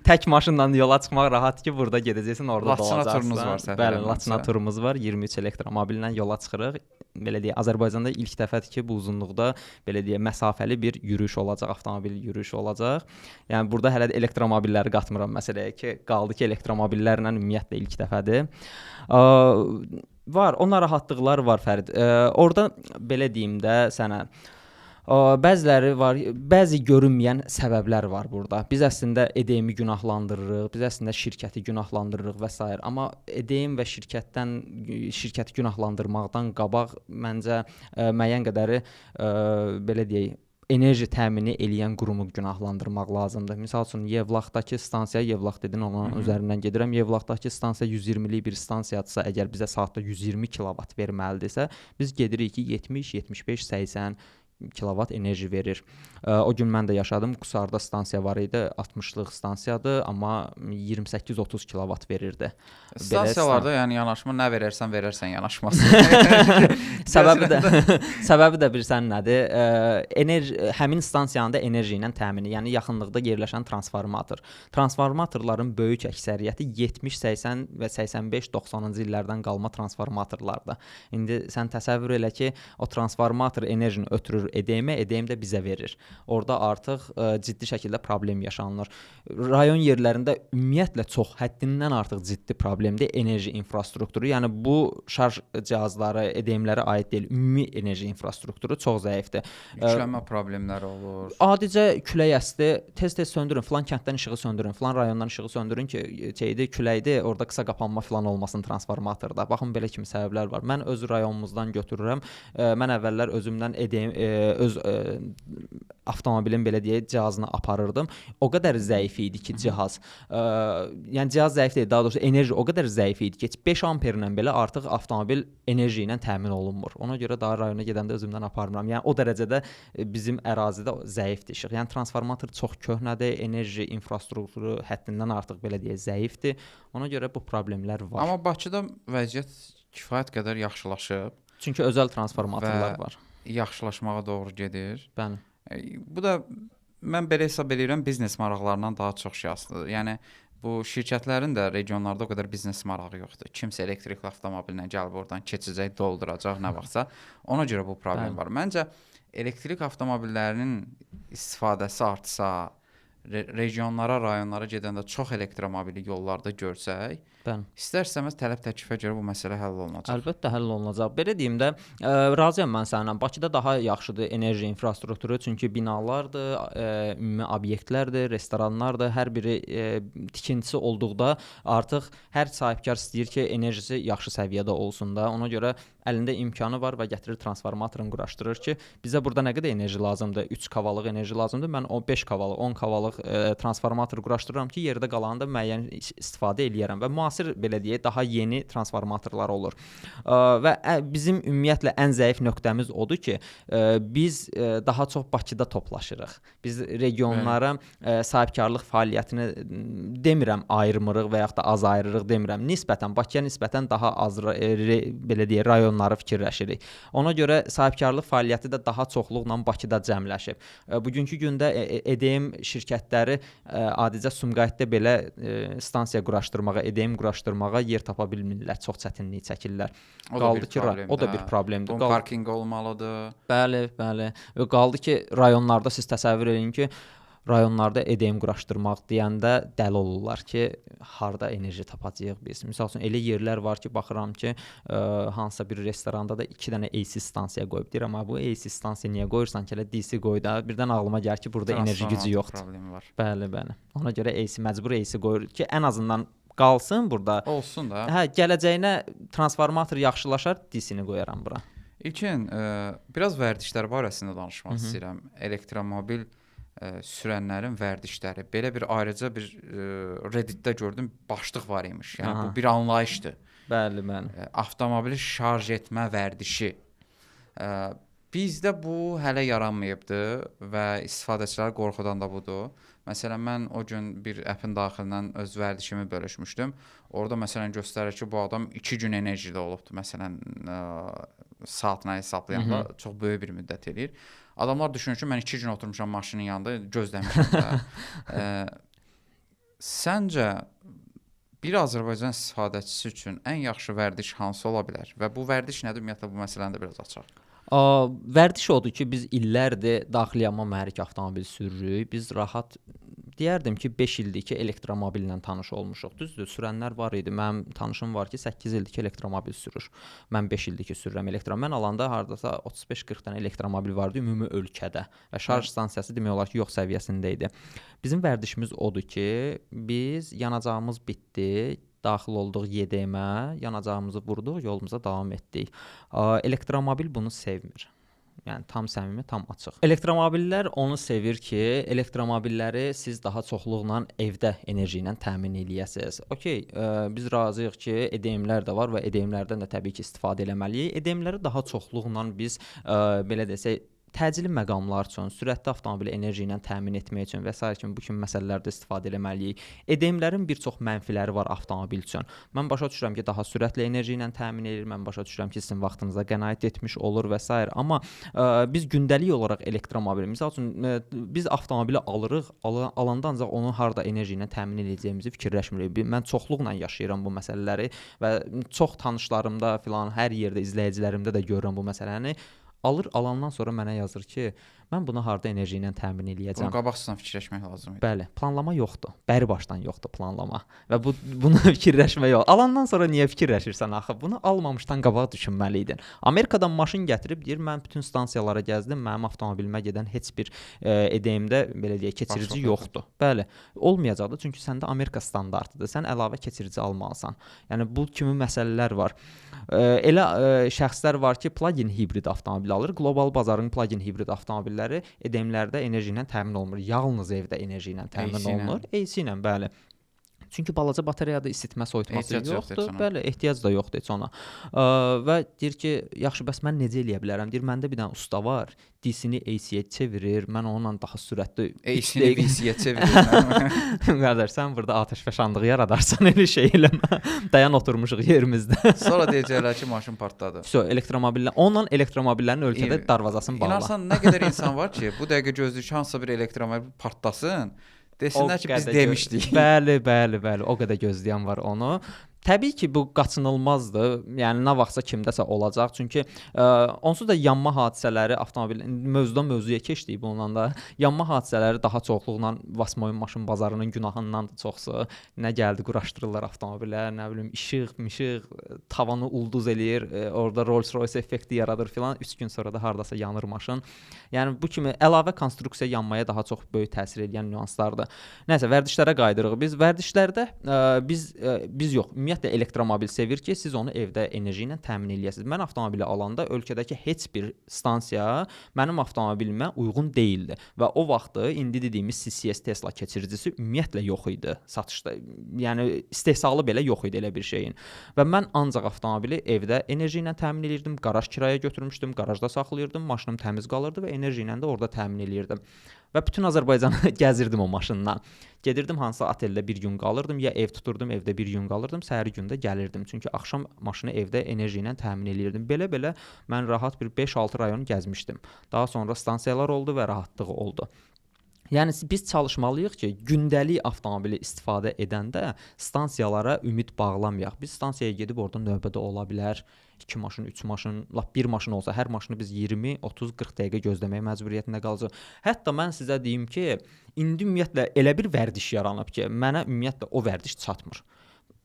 Tək maşınla yola çıxmaq rahat ki, burada gedəcəksən, orada Laçına dolacaqsan. turumuz var səfər. Bəli, Laçına turumuz var. 23 elektromobillə yola çıxırıq. Belə deyək, Azərbaycanda ilk dəfədir ki, bu uzunluqda belə deyək, məsafəli bir yürüyüş olacaq, avtomobil yürüyüşü olacaq. Yəni burada hələ də elektromobilləri qatmıram məsələyə ki, qaldı ki, elektromobillərlə ümumiyyətlə ilk dəfədir. Var, o narahatlıqlar var Fərid. Orada belə deyim də sənə, bəziləri var, bəzi görünməyən səbəblər var burada. Biz əslində EDM-i günahlandırırıq, biz əslində şirkəti günahlandırırıq və s. Amma EDM və şirkəti günahlandırmaqdan qabaq məncə müəyyən qədəri belə deyək, enerji təmini eləyən qurumu günahlandırmaq lazımdır. Məsəl üçün Yevlaxdakı stansiya, Yevlax dedin, onun üzərindən gedirəm. Yevlaxdakı stansiya 120-lik bir stansiyadısa, əgər bizə saatda 120 kilovat verməlidirsə, biz gedirik ki 70, 75, 80 kilovat enerji verir. O gün mən də yaşadım. Qusarda stansiya var idi. 60-lıq stansiyadır, amma 28-30 kilovat verirdi. Stansiyalarda yəni yanaşma nə verərsən yanaşmaz. Səbəbi də bilirsən nədir? Həmin stansiyanın da enerji ilə təmini, yəni yaxınlıqda yerləşən transformator. Transformatorların böyük əksəriyyəti 70, 80 və 85, 90-cı illərdən qalma transformatorlardır. İndi sən təsəvvür elə ki, o transformator enerjini ötürür EDM də bizə verir. Orada artıq ciddi şəkildə problem yaşanılır. Rayon yerlərində ümumiyyətlə çox həddindən artıq ciddi problemdir enerji infrastrukturu. Yəni bu şarj cihazları, EDM-lərə aid deyil, ümumi enerji infrastrukturu çox zəifdir. Yüklənmə problemləri olur. Adicə külək əsdi, tez-tez söndürün, filan kənddən işığı söndürün, filan rayondan işığı söndürün ki, küləkdir, orada qısa qapanma filan olmasın transformatorda. Baxın belə kimi səbəblər var. Mən öz rayonumuzdan götürürəm. Mən əvvəllər özümdən öz avtomobilin belə deyək cihazını aparırdım. O qədər zəif idi ki, cihaz. Yəni cihaz zəif deyil, daha doğrusu enerji o qədər zəif idi ki, 5 amperlə belə artıq avtomobil enerji ilə təmin olunmur. Ona görə daha rayona gedəndə özümdən aparmıram. Yəni o dərəcədə bizim ərazidə zəifdir işıq. Yəni transformator çox köhnədir, enerji infrastrukturu həddindən artıq belə deyək zəifdir. Ona görə bu problemlər var. Amma Bakıda vəziyyət kifayət qədər yaxşılaşıb. Çünki özəl transformatorlar var. Yaxşılaşmağa doğru gedir. Bəli. Bu da mən belə hesab edirəm biznes maraqlarından daha çox asılıdır. Yəni bu şirkətlərin də regionlarda o qədər biznes marağı yoxdur. Kimsə elektrikli avtomobillə gəlib oradan keçəcək, dolduracaq nə vaxtsa. Ona görə bu problem var. Məncə elektrik avtomobillərinin istifadəsi artsa, regionlara, rayonlara gedəndə çox elektromobili yollarda görsək, İstər-istəməz tələb təklifə görə bu məsələ həll olunacaq. Əlbəttə həll olunacaq. Belə deyim də, razıyam mən səninlə. Bakıda daha yaxşıdır enerji infrastrukturu, çünki binalardır, ümumi obyektlərdir, restoranlardır. Hər biri tikintisi olduqda artıq hər sahibkar istəyir ki, enerjisi yaxşı səviyyədə olsun da. Ona görə əlində imkanı var və gətirir transformatorunu quraşdırır ki, bizə burada nə qədər enerji lazımdır? 3 kavalıq enerji lazımdır. Mən o 5 kavalıq, 10 kavalıq transformator quraşdırıram ki, yerdə qalanı da müəyyən istifadə eləyərəm və müasir belə deyək, daha yeni transformatorlar olur. Və bizim ümumiyyətlə ən zəif nöqtəmiz odur ki, biz daha çox Bakıda toplaşırıq. Biz regionlara sahibkarlıq fəaliyyətini demirəm ayırmırıq və yaxud da az ayırırıq demirəm. Nisbətən Bakıya nisbətən daha az belə deyək, rayonları fikirləşirik. Ona görə sahibkarlıq fəaliyyəti də daha çoxluqla Bakıda cəmləşib. Bugünkü gündə EDM şirkətləri adicə Sumqayıtda belə stansiya quraşdırmağa, EDM quraşdırmağa yer tapa bilmirlər, çox çətinlik çəkirlər. Qaldı ki, o da bir problemdir. Bunun parkinq olmalıdır. Bəli. Qaldı ki, rayonlarda siz təsəvvür edin ki, rayonlarda EDM quraşdırmaq deyəndə dəli olurlar ki, harda enerji tapacağıq biz. Məsəl üçün elə yerlər var ki, baxıram ki, hansısa bir restoranda da 2 dənə AC stansiya qoyub. Deyirəm, amma bu AC stansiya niyə qoyursan ki, elə DC qoy da. Birdən ağlıma gəlir ki, burada enerji gücü yoxdur. Bəli. Ona görə AC məcbur AC qoyur ki, ən azından qalsın burada. Olsun da. Hə, gələcəyinə transformator yaxşılaşar, DC-ni qoyaram bura. İlkin, biraz vərdişlər barəsində danışmaq istəyirəm. Elektromobil sürənlərin vərdişləri. Belə bir ayrıca bir Reddit-də gördüm, başlıq var imiş. Yəni bu bir anlayışdır. Bəli, bəli. Avtomobili şarj etmə vərdişi. Bizdə bu hələ yaranmayıbdı və istifadəçiləri qorxudan da budur. Məsələn, mən o gün bir appın daxilindən öz vərdişimi bölüşmüşdüm. Orada məsələn göstərir ki, bu adam 2 gün enerjide olubdu. Məsələn, saatına hesablayanda çox böyük bir müddət eləyir. Adamlar düşünür ki, mən 2 gün oturmuşam maşının yanında, gözləmişəm də. Səncə bir Azərbaycan istifadəçisi üçün ən yaxşı vərdiş hansı ola bilər? Və bu vərdiş nədir? Ümumiyyətlə bu məsələni də biraz açaq. Vərdiş odur ki, biz illərdir daxili yanma mühərrik avtomobil sürürük. Biz rahat deyərdim ki, 5 ildir ki, elektromobillə tanış olmuşuq. Düzdür, sürənlər var idi. Mənim tanışım var ki, 8 ildir ki, elektromobil sürür. Mən 5 ildir ki, sürürəm elektromobil. Mən alanda hardasa 35-40 dənə elektromobil vardı ümumi ölkədə və şarj stansiyası demək olar ki, yox səviyyəsində idi. Bizim vərdişimiz odur ki, biz yanacağımız bitdi, daxil olduq YDM-ə, yanacağımızı vurduq, yolumuza davam etdik. Elektromobil bunu sevmir. Yəni tam səmimi, tam açıq. Elektromobillər onu sevir ki, elektromobilləri siz daha çoxluqla evdə enerji ilə təmin eləyəsiniz. Okay, biz razıyıq ki, EDM-lər də var və EDM-lərdən də təbii ki, istifadə etməliyik. EDM-ləri daha çoxluqla biz belə desək təcili məqamlar üçün, sürətli avtomobili enerji ilə təmin etmək üçün və s. kimi bu kimi məsələlərdə istifadə etməliyik. EDM-lərin bir çox mənfiləri var avtomobil üçün. Mən başa düşürəm ki, daha sürətli enerji ilə təmin edir. Mən başa düşürəm ki, sizin vaxtınıza qənaət etmiş olur və s. Amma biz gündəlik olaraq elektromobil, misal üçün biz avtomobili alırıq, alanda ancaq onu harda enerji ilə təmin edəcəyimizi fikirləşmirik. Mən çoxluqla yaşayıram bu məsələləri və çox tanışlarımda filan, hər yerdə izləyicilərimdə də görürəm bu məsələni. Alandan sonra mənə yazır ki, mən bunu harda enerji ilə təmin eləyəcəm. Bunu qabaqcadan fikirləşmək lazımdır. Bəli, planlama yoxdur. Bəri başdan yoxdur planlama. Və bunu fikirləşmək yox. Alandan sonra niyə fikirləşirsən axı? Bunu almamışdan qabaq düşünməliydin. Amerikadan maşın gətirib deyir, mən bütün stansiyalara gəzdim, mənim avtomobilimə gedən heç bir EDM-də belə deyək, keçirici yoxdur. Bəli, olmayacaqdı çünki səndə Amerika standartıdır. Sən əlavə keçirici almalısan. Yəni bu kimi məsələlər var. Elə şəxslər var ki, plug-in hibrid avtomobil alır. Qlobal bazarın plug-in hibrid avtomobilləri EDM-lərdə enerji ilə təmin olunmur. Yalnız evdə enerji ilə təmin olunur. AC ilə, bəli. Çünki balaca bateriyada isitmə, soyutması yoxdur. Bəli, ehtiyac da yoxdur heç ona. Və deyir ki, yaxşı, bəs mən necə eləyə bilərəm? Deyir, məndə bir dənə usta var. DC-ni AC-yə çevirir. Mən onunla daha sürətli AC-ni DC-yə çevirir. Qardaş, sən burada atəşfəşanlığı yaradarsan, elə şey eləmə. Dayan oturmuşuq yerimizdə. Sonra deyəcəklər ki, maşın partladı. Onunla elektromobillərin ölkədə darvazasını bağla. İnansan, nə qədər insan var ki, bu dəqiqə gözləyir ki, hansısa bir elektromobil partlasın. Desinlər ki, biz demişdik. Bəli, o qədər gözləyən var onu. Təbii ki, bu qaçınılmazdır. Yəni nə vaxtsa kimdəsə olacaq. Çünki onsuz da yanma hadisələri avtomobil mövzudan mövzuya keçdik bununla da. Yanma hadisələri daha çoxluqla Vasmoyun maşın bazarının günahından da çoxsu. Nə gəldi, quraşdırırlar avtomobillər, nə bilim işıq, tavanı ulduz eləyir, orada Rolls-Royce effekti yaradır filan. 3 gün sonra da hardasa yanır maşın. Yəni bu kimi əlavə konstruksiya yanmaya daha çox böyük təsir edən nüanslardır. Nəsə, vərdişlərə qayıdırıq biz. Vərdişlərdə biz yox, ümumiyyətlə elektromobil sevir ki, siz onu evdə enerji ilə təmin eləyəsiniz. Mən avtomobili alanda ölkədəki heç bir stansiya mənim avtomobilimə uyğun deyildi və o vaxtı indi dediyimiz CCS Tesla keçiricisi ümumiyyətlə yox idi satışda. Yəni istehsalı belə yox idi elə bir şeyin. Və mən ancaq avtomobili evdə enerji ilə təmin eləyirdim. Qaraj kirayəyə götürmüşdüm, qarajda saxlayırdım, maşınım təmiz qalırdı və enerji ilə də orada təmin eləyirdim. Və bütün Azərbaycanı gəzirdim o maşınla. Gedirdim hansısa oteldə bir gün qalırdım, ya ev tuturdum, evdə bir gün qalırdım, səhəri gündə gəlirdim. Çünki axşam maşını evdə enerji ilə təmin eləyirdim. Belə-belə mən rahat bir 5-6 rayon gəzmişdim. Daha sonra stansiyalar oldu və rahatlığı oldu. Yəni biz çalışmalıyıq ki, gündəlik avtomobili istifadə edəndə stansiyalara ümid bağlamayaq. Biz stansiyaya gedib orada növbədə ola bilər 2 maşın, 3 maşın, lap 1 maşın olsa hər maşını biz 20, 30, 40 dəqiqə gözləməyə məcburiyyətində qalacağıq. Hətta mən sizə deyim ki, indi ümumiyyətlə elə bir vərdiş yaranıb ki, mənə ümumiyyətlə o vərdiş çatmır.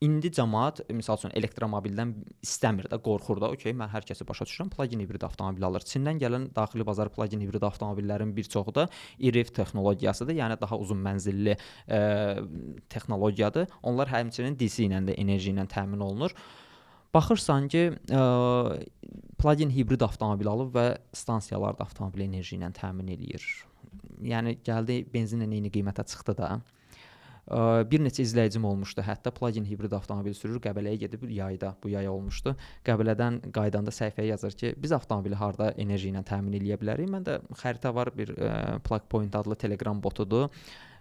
İndi cəmaət məsəl üçün elektromobildən istəmir də, qorxur da. Okay, mən hər kəsi başa düşürəm. Plug-in hibrid avtomobil alır. Çindən gələn daxili bazar plug-in hibrid avtomobillərin bir çoxu da EREV texnologiyasıdır. Yəni daha uzun mənzilli texnologiyadır. Onlar həmçinin DC ilə də enerji ilə təmin olunur. Baxırsan ki, plug-in hibrid avtomobil alıb və stansiyalarda avtomobil enerji ilə təmin eləyir. Yəni gəldi benzinlə eyni qiymətə çıxdı da. Bir neçə izləyicim olmuşdu. Hətta plug-in hibrid avtomobil sürür, Qəbələyə gedib yayda, bu yay olmuşdu. Qəbələdən qaydanda səhifəyə yazır ki, biz avtomobili harda enerji ilə təmin eləyə bilərik. Mən də xəritə var, bir Plug Point adlı Telegram botudur.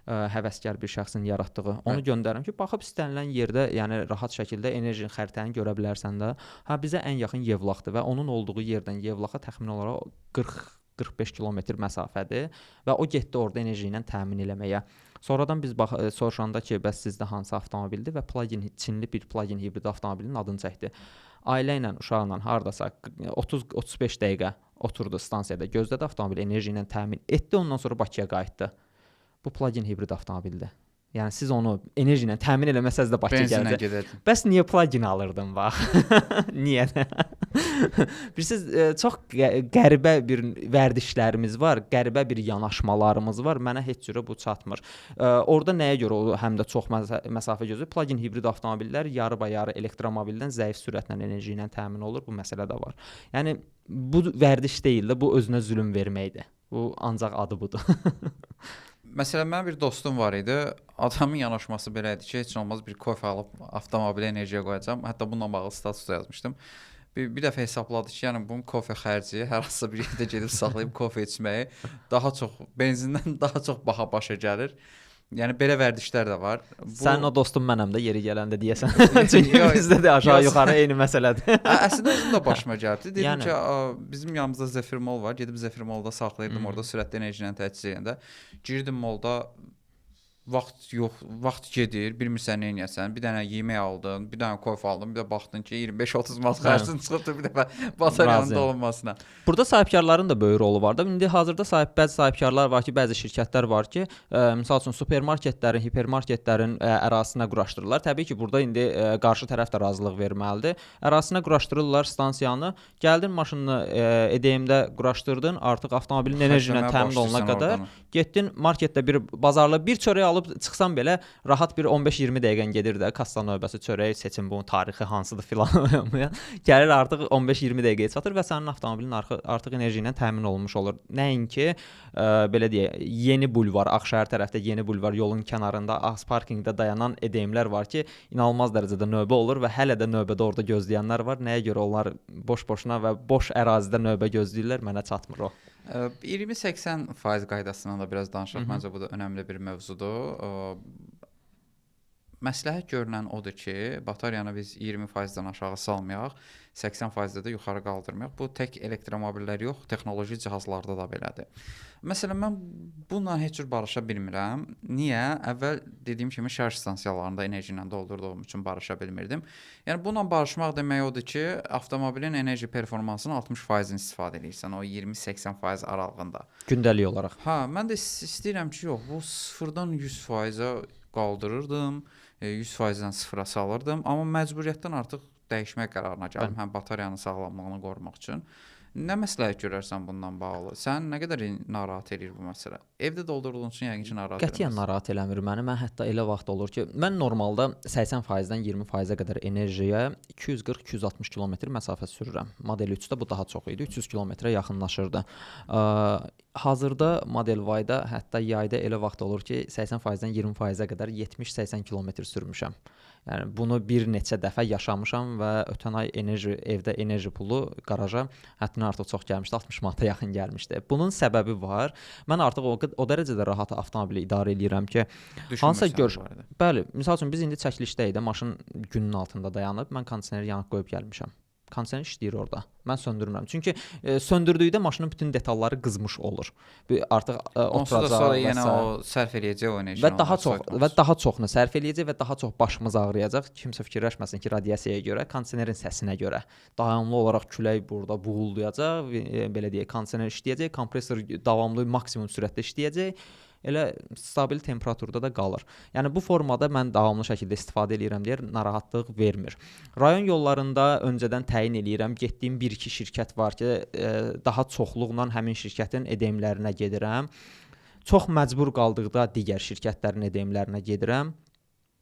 Həvəskar bir şəxsin yaratdığı. Onu göndərirəm ki, baxıb istənilən yerdə, yəni rahat şəkildə enerji xəritəni görə bilərsən də. Bizə ən yaxın Yevlaxdır və onun olduğu yerdən Yevlaxa təxminən olaraq 40-45 kilometr məsafədir və o getdi orada enerji ilə təmin eləməyə. Sonradan biz soruşanda ki, bəs sizdə hansı avtomobildir və Çinli bir plug-in hibrid avtomobilin adını çəkdi. Ailə ilə, uşaqla hardasa 30-35 dəqiqə oturdu stansiyada, gözlədi avtomobil enerji ilə təmin etdi, ondan sonra Bakıya qayıtdı. Bu plug-in hibrid avtomobildir. Yəni siz onu enerji ilə təmin eləməsəz də Bakıya gələcək. Bəs niyə plug-in alırdın bax? Niyə? Bilirsiniz, çox qəribə bir vərdişlərimiz var, qəribə bir yanaşmalarımız var. Mənə heç cürə bu çatmır. Orada nəyə görə o həm də çox məsafə gözləyir? Plug-in hibrid avtomobillər yarı-bayarı elektromobildən zəif sürətlə enerji ilə təmin olur. Bu məsələ də var. Yəni bu vərdiş deyil də, bu özünə zülm verməkdir. Bu ancaq adı budur. Məsələn, mənim bir dostum var idi. Adamın yanaşması belə idi ki, heç olmaz bir kofe alıb avtomobilə enerjiyə qoyacağam. Hətta bununla bağlı status yazmışdım. Bir dəfə hesabladı ki, yəni bunun kofe xərci hər hansısa bir yerdə gedib saxlayıb kofe içməyi daha çox benzindən daha çox baha başa gəlir. Yəni belə vərdişlər də var. Sən o dostum mənəm də yeri gələndə deyəsən. Çünki bizdə də aşağı-yuxarı eyni məsələdir. Əslində özüm də başıma gəldi. Dedim ki, bizim yanımızda Zephyr Mall var. Gedib Zephyr Mallda saxlayırdım, orada sürətli enerji ilə təchiz edəndə. Girdim mallda, vaxt yox, vaxt gedir, bilmirsən nə edəsən. Bir dənə yemək aldın, bir dənə kofe aldın, bir də baxdın ki, 25-30 manat xərcin çıxırdı bir dəfə bataryanın dolunmasına. Burada sahibkarların da böyük rolu var da. İndi hazırda bəzi sahibkarlar var ki, bəzi şirkətlər var ki, məsəl üçün supermarketlərin, hipermarketlərin ərazisinə quraşdırırlar. Təbii ki, burada indi qarşı tərəf də razılıq verməlidir. Ərazisinə quraşdırırlar stansiyanı. Gəldin maşınını EDM-də quraşdırdın, artıq avtomobilin enerji ilə təmin olunana qədər getdin marketdə bir bazarla bir çörək alıb çıxsan belə rahat bir 15-20 dəqiqən gedir də kassa növbəsi çörək seçim bunun tarixi hansıdır filan. Gəlir artıq 15-20 dəqiqəyə çatır və sənin avtomobilin artıq enerji ilə təmin olunmuş olur. Nəinki belə deyək, Yeni Bulvar, Ağşəhər tərəfdə Yeni Bulvar yolun kənarında az parkinqdə dayanan EDM-lər var ki, inanılmaz dərəcədə növbə olur və hələ də növbədə orada gözləyənlər var. Nəyə görə onlar boş-boşuna və boş ərazidə növbə gözləyirlər, mənə çatmır o. 20-80% qaydasından da biraz danışaq. Məncə bu da önəmli bir mövzudur. Məsləhət görünən odur ki, bataryanı biz 20%-dən aşağı salmayaq, 80%-də də yuxarı qaldırmayaq. Bu tək elektromobillər yox, texnoloji cihazlarda da belədir. Məsələn, mən bununla heç cür barışa bilmirəm. Niyə? Əvvəl dediyim kimi şarj stansiyalarında enerji ilə doldurduğum üçün barışa bilmirdim. Yəni bununla barışmaq demək odur ki, avtomobilin enerji performansının 60%-ni istifadə edirsən, o 20-80% aralığında. Gündəlik olaraq. Mən də istəyirəm ki, yox, bu 0-dan 100%-ə qaldırırdım, 100%-dən 0-a salırdım, amma məcburiyyətdən artıq dəyişmək qərarına gəldim, həm batariyanın sağlamlığını qorumaq üçün. Nə məsləhət görərsən bundan bağlı? Sən nə qədər narahat edir bu məsələ? Evdə doldurduğun üçün yəqin ki, narahat eləmirsən. Qətiyyən narahat eləmir məni. Mən hətta elə vaxt olur ki, mən normalda 80%-dən 20%-ə qədər enerjiyə 240-260 kilometr məsafə sürürəm. Model 3-də bu daha çox idi. 300 kilometrə yaxınlaşırdı. Hazırda Model Y-da hətta yayda elə vaxt olur ki, 80%-dən 20%-ə qədər 70-80 kilometr sürmüşəm. Yəni bunu bir neçə dəfə yaşamışam və ötən ay evdə enerji pulu qaraja həddindən artıq çox gəlmişdi, 60 manata yaxın gəlmişdi. Bunun səbəbi var. Mən artıq o dərəcədə rahat avtomobili idarə edirəm ki, hansısa bəli, məsəl üçün biz indi çəkilişdəyik də, maşın günün altında dayanıb, mən kondisioneri yanıq qoyub gəlmişəm. Kondisioner işləyir orada. Mən söndürmürəm. Çünki söndürdükdə maşının bütün detalları qızmış olur. Artıq oturacaq və sonra yenə o sərf eləyəcək o enerjini. Və daha çoxunu sərf eləyəcək və daha çox başımız ağrıyacaq. Kimsə fikirləşməsin ki, radiasiyaya görə, kondisionerin səsinə görə. Davamlı olaraq külək burada buğuldayacaq, belə deyək, kondisioner işləyəcək, kompresor davamlı maksimum sürətdə işləyəcək. elə stabil temperaturda da qalır. Yəni bu formada mən davamlı şəkildə istifadə edirəm deyə narahatlıq vermir. Rayon yollarında öncədən təyin eləyirəm. Getdiyim 1-2 şirkət var ki, daha çoxluqla həmin şirkətin EDM-lərinə gedirəm. Çox məcbur qaldıqda digər şirkətlərin EDM-lərinə gedirəm.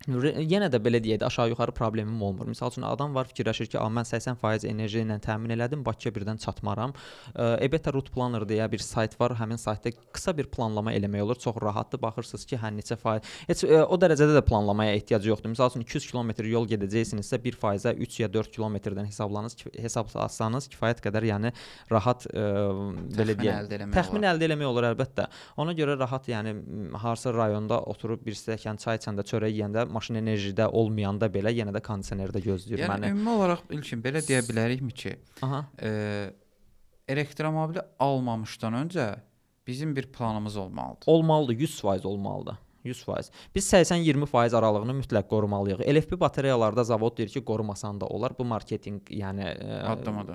Yenə də belə deyək də aşağı-yuxarı problemim olmur. Məsəl üçün adam var fikirləşir ki, mən 80% enerji ilə təmin elədim, Bakıya birdən çatmaram. EBETA Route Planner deyə bir sayt var. Həmin saytda qısa bir planlama eləmək olur. Çox rahatdır. Baxırsınız ki, hər neçə faiz. Heç o dərəcədə də planlamaya ehtiyac yoxdur. Məsəl üçün 200 kilometr yol gedəcəksinizsə 1%-ə 3 ya 4 kilometrdən hesablasanız kifayət qədər, yəni rahat belə deyək, təxmin əldə eləmək olur əlbəttə. Ona görə rahat, yəni harsa rayonda oturub bir stəkan çay içəndə, çörək yeyəndə maşın enerjidə olmayanda belə yenə də kondisionerdə gözləyir məni. Yəni ümumi olaraq İlkin belə deyə bilərikmi ki, elektromobili almamışdan öncə bizim bir planımız olmalıdır. Olmalıdır, 100% olmalıdır. 100%. Biz 80-20% aralığını mütləq qorumalıyıq. LFP batareyalarda zavod deyir ki, qorumasan da olar. Bu marketinq, yəni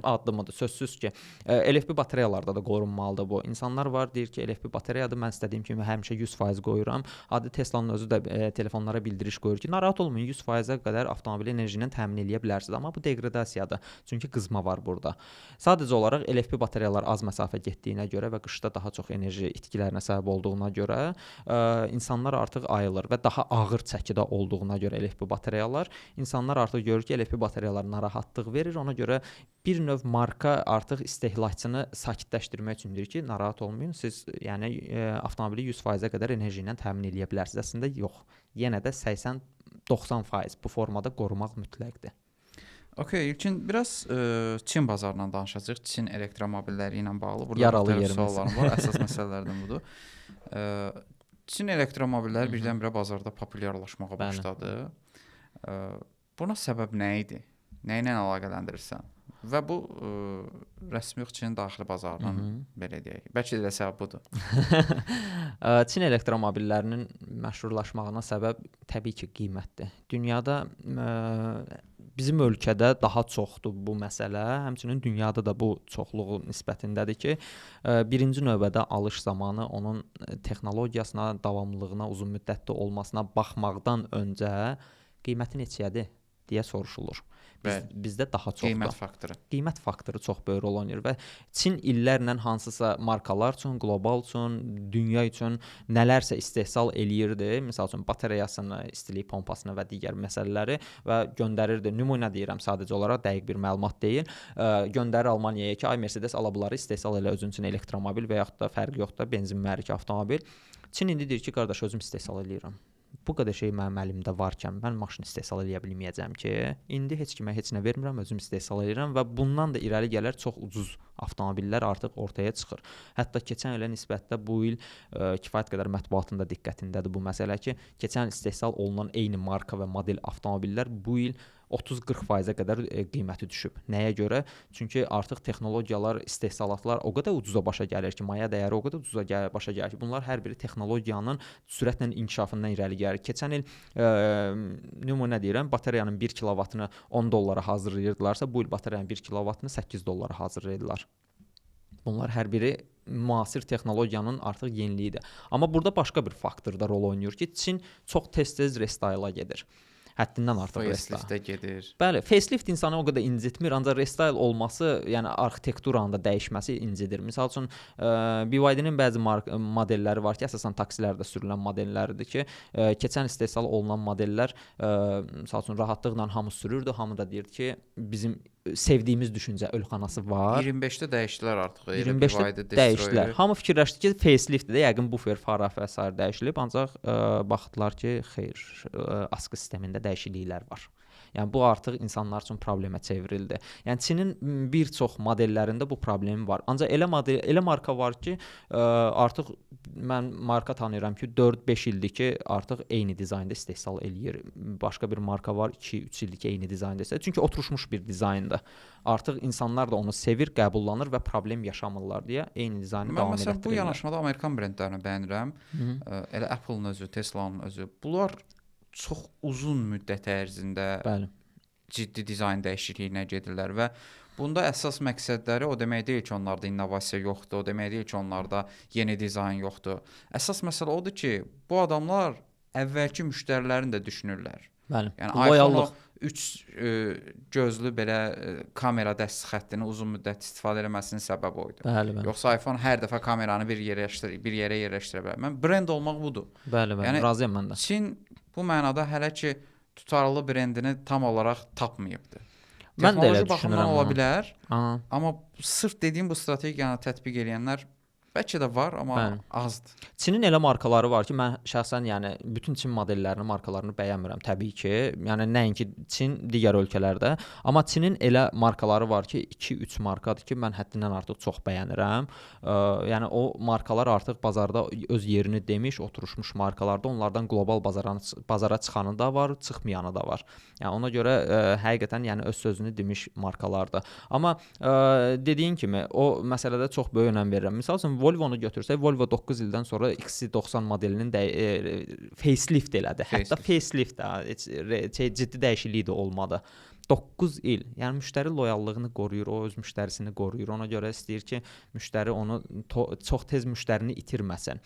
addımıdır. Sözsüz ki, LFP batareyalarda da qorunmalıdır bu. İnsanlar var deyir ki, LFP batareyadır, mən istədiyim kimi həmişə 100% qoyuram. Adi Teslanın özü də telefonlara bildiriş qoyur ki, narahat olmayın, 100%-ə qədər avtomobil enerji ilə təmin edə bilərsiniz. Amma bu deqradasiyadır. Çünki qızma var burada. Sadəcə olaraq LFP batareyalar az məsafə getdiyinə görə və qışda daha çox enerji itkilərinə səbəb olduğuna görə insanlar artıq ayılır və daha ağır çəkidə olduğuna görə LFP batareyalar, insanlar artıq görür ki, LFP batareyalar narahatlıq verir. Ona görə bir növ marka artıq istehlakçını sakitləşdirmək üçün deyir ki, narahat olmayın, siz yəni avtomobili 100%-ə qədər enerji ilə təmin edə bilərsiniz. Əslində yox. Yenə də 80-90% bu formada qorumaq mütləqdir. Okay, İlkin biraz Çin bazarından danışacağıq. Çin elektromobilləri ilə bağlı. Burada yaralı yerimiz suallarım var. Əsas məsələlərdən budur. Çin elektromobilləri birdən-birə bazarda populyarlaşmağa başladı. Buna səbəb nə idi? Nə ilə əlaqələndirirsən? Və bu rəsmi yox, Çinin daxili bazarının belə deyək. Bəlkə də səbəb budur. Çin elektromobillərinin məşhurlaşmağına səbəb təbii ki, qiymətdir. Dünyada bizim ölkədə daha çoxdur bu məsələ. Həmçinin dünyada da bu çoxluğu nisbətindədir ki, birinci növbədə alış zamanı onun texnologiyasına, davamlılığına, uzun müddətli olmasına baxmaqdan öncə qiyməti neçədir deyə soruşulur. Bizdə daha çoxdur. Qiymət faktoru çox böyük rol oynayır və Çin illərlə hansısa markalar üçün, qlobal üçün, dünya üçün nələrsə istehsal eləyirdi. Məsəl üçün bateriyasını, istilik pompasını və digər məsələləri və göndərirdi. Nümunə deyirəm, sadəcə olaraq dəqiq bir məlumat deyil. Göndərir Almaniyaya ki, ay Mercedes ala bunları istehsal elə özün üçün elektromobil və yaxud da fərqi yoxdur, benzin mühərrik avtomobil. Çin indi deyir ki, qardaş, özüm istehsal eləyirəm. Bu qədər şey mənim əlimdə varkən mən maşın istehsal edə bilməyəcəm ki, indi heç kimə heç nə vermirəm, özüm istehsal edirəm və bundan da irəli gələr çox ucuz avtomobillər artıq ortaya çıxır. Hətta keçən ilə nisbətdə bu il kifayət qədər mətbuatın da diqqətindədir bu məsələ ki, keçən il istehsal olunan eyni marka və model avtomobillər bu il 30-40%-ə qədər qiyməti düşüb. Nəyə görə? Çünki artıq texnologiyalar, istehsalatlar o qədər ucuza başa gəlir ki, maya dəyəri o qədər ucuza başa gəlir ki, bunlar hər biri texnologiyanın sürətlə inkişafından irəli gəlir. Keçən il nümunə deyirəm, batareyanın 1 kilovatını 10 dollara hazırlayırdılarsa, bu il batareyanın 1 kilovatını 8 dollara hazırlayırlar. Bunlar hər biri müasir texnologiyanın artıq yeniliyidir. Amma burada başqa bir faktor da rol oynayır ki, Çin çox tez-tez restyle-a gedir. Həddindən artıq faceliftə gedir. Bəli, facelift insanı o qədər incitmir, ancaq restyle olması, yəni arxitekturanın da dəyişməsi incidir. Məsəl üçün BYD-nin bəzi modelləri var ki, əsasən taksilərdə sürülən modellərdir ki, keçən istehsal olunan modellər məsəl üçün rahatlıqla hamı sürürdü, hamı da deyirdi ki, bizim sevdiyimiz düşüncə ölxanası var. 25-də dəyişdilər artıq. 25-də dəyişdilər. Hamı fikirləşdi ki, faceliftdir, yəqin bufer, faraf və s. dəyişilib, ancaq baxdılar ki, xeyr, askı sistemində dəyişikliklər var. Yəni bu artıq insanlar üçün problemə çevrildi. Yəni Çinin bir çox modellərində bu problemi var. Ancaq elə marka var ki, artıq mən marka tanıyıram ki, 4-5 ildir ki, artıq eyni dizaynda istehsal eləyir. Başqa bir marka var, 2-3 ildir ki, eyni dizaynda istehsal. Çünki oturmuş bir dizayndır. Artıq insanlar da onu sevir, qəbullanır və problem yaşamırlar deyə eyni dizaynı davam etdirirlər. Məsələn, bu yanaşmada Amerikan brendlərini bəyənirəm. Elə Apple-ın özü, Tesla-nın özü. Bunlar çox uzun müddət ərzində ciddi dizayn dəyişikliyinə gedirlər və Bunda əsas məqsədləri o demək deyil ki, onlarda innovasiya yoxdur, o demək deyil ki, onlarda yeni dizayn yoxdur. Əsas məsələ odur ki, bu adamlar əvvəlki müştərilərini də düşünürlər. Bəli. Yəni Loyallıq. iPhone 3 gözlü belə kamera dəstək xəttini uzun müddət istifadə etməsinin səbəbi o idi. Bəli, bəli. Yoxsa iPhone hər dəfə kameranı bir yerə yerləşdirə bilər. Mən brend olmaq budur. Bəli, bəli. Yəni, razıyam mən də. Çin bu mənada hələ ki tutarlı brendini tam olaraq tapmayıbdı. Mən də elə Texnoloji baxımdan düşünürəm. ola bilər, Aha. amma sırf dediyim bu strategiyanı tətbiq edənlər bəlkə də var, amma Bəli. azdır. Çinin elə markaları var ki, mən şəxsən yəni bütün Çin modellərinin markalarını bəyənmirəm təbii ki. Yəni nəinki Çin, digər ölkələrdə, amma Çinin elə markaları var ki, 2-3 markadır ki, mən həddindən artıq çox bəyənirəm. Yəni o markalar artıq bazarda öz yerini demiş, oturmuş markalardır. Onlardan qlobal bazara çıxanı da var, çıxmayanı da var. Yəni ona görə həqiqətən yəni öz sözünü demiş markalardır. Amma dediyin kimi o məsələdə çox böyük önəm verirəm. Məsəl üçün Volvo-nu götürsək, Volvo 9 ildən sonra XC90 modelinin də facelift elədi. Hətta facelift də ciddi dəyişiklik də olmadı. 9 il. Yəni müştəri loyallığını qoruyur, o öz müştərisini qoruyur. Ona görə istəyir ki, müştəri onu çox tez müştərini itirməsin.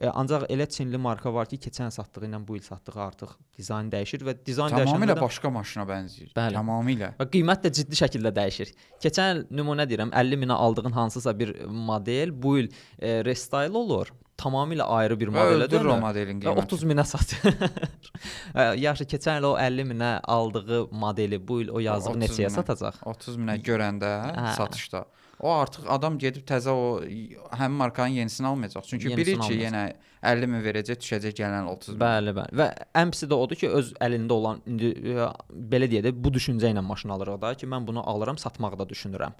Ancaq elə Çinli marka var ki, keçən satdığı ilə bu il satdığı artıq dizayn dəyişir və dizayn tamamilə dəyişəndə başqa maşına bənzəyir. Bəli. Tamamilə. və qiymət də ciddi şəkildə dəyişir. Keçən il nümunə deyirəm, 50 minə aldığın hansısa bir model bu il restyle olur. Tamamilə ayrı bir modelə Öldürür o dönür. modelin Və qiyməti. 30 minə satır. Yaxşı, keçən il o 50 minə aldığı modeli bu il o yazığı 30 neçəyə minə. satacaq? 30 minə görəndə Hə. satışda. O artıq adam gedib təzə o həmin markanın yenisini almayacaq. Çünki Yenisini bilir ki, almayacaq. yenə 50 min verəcək, düşəcək gələn 30 min. Bəli, bəli. Və ən pisi də odur ki, öz əlində olan indi belə deyək də bu düşüncə ilə maşın alırıq da ki, mən bunu alıram, satmağı da düşünürəm.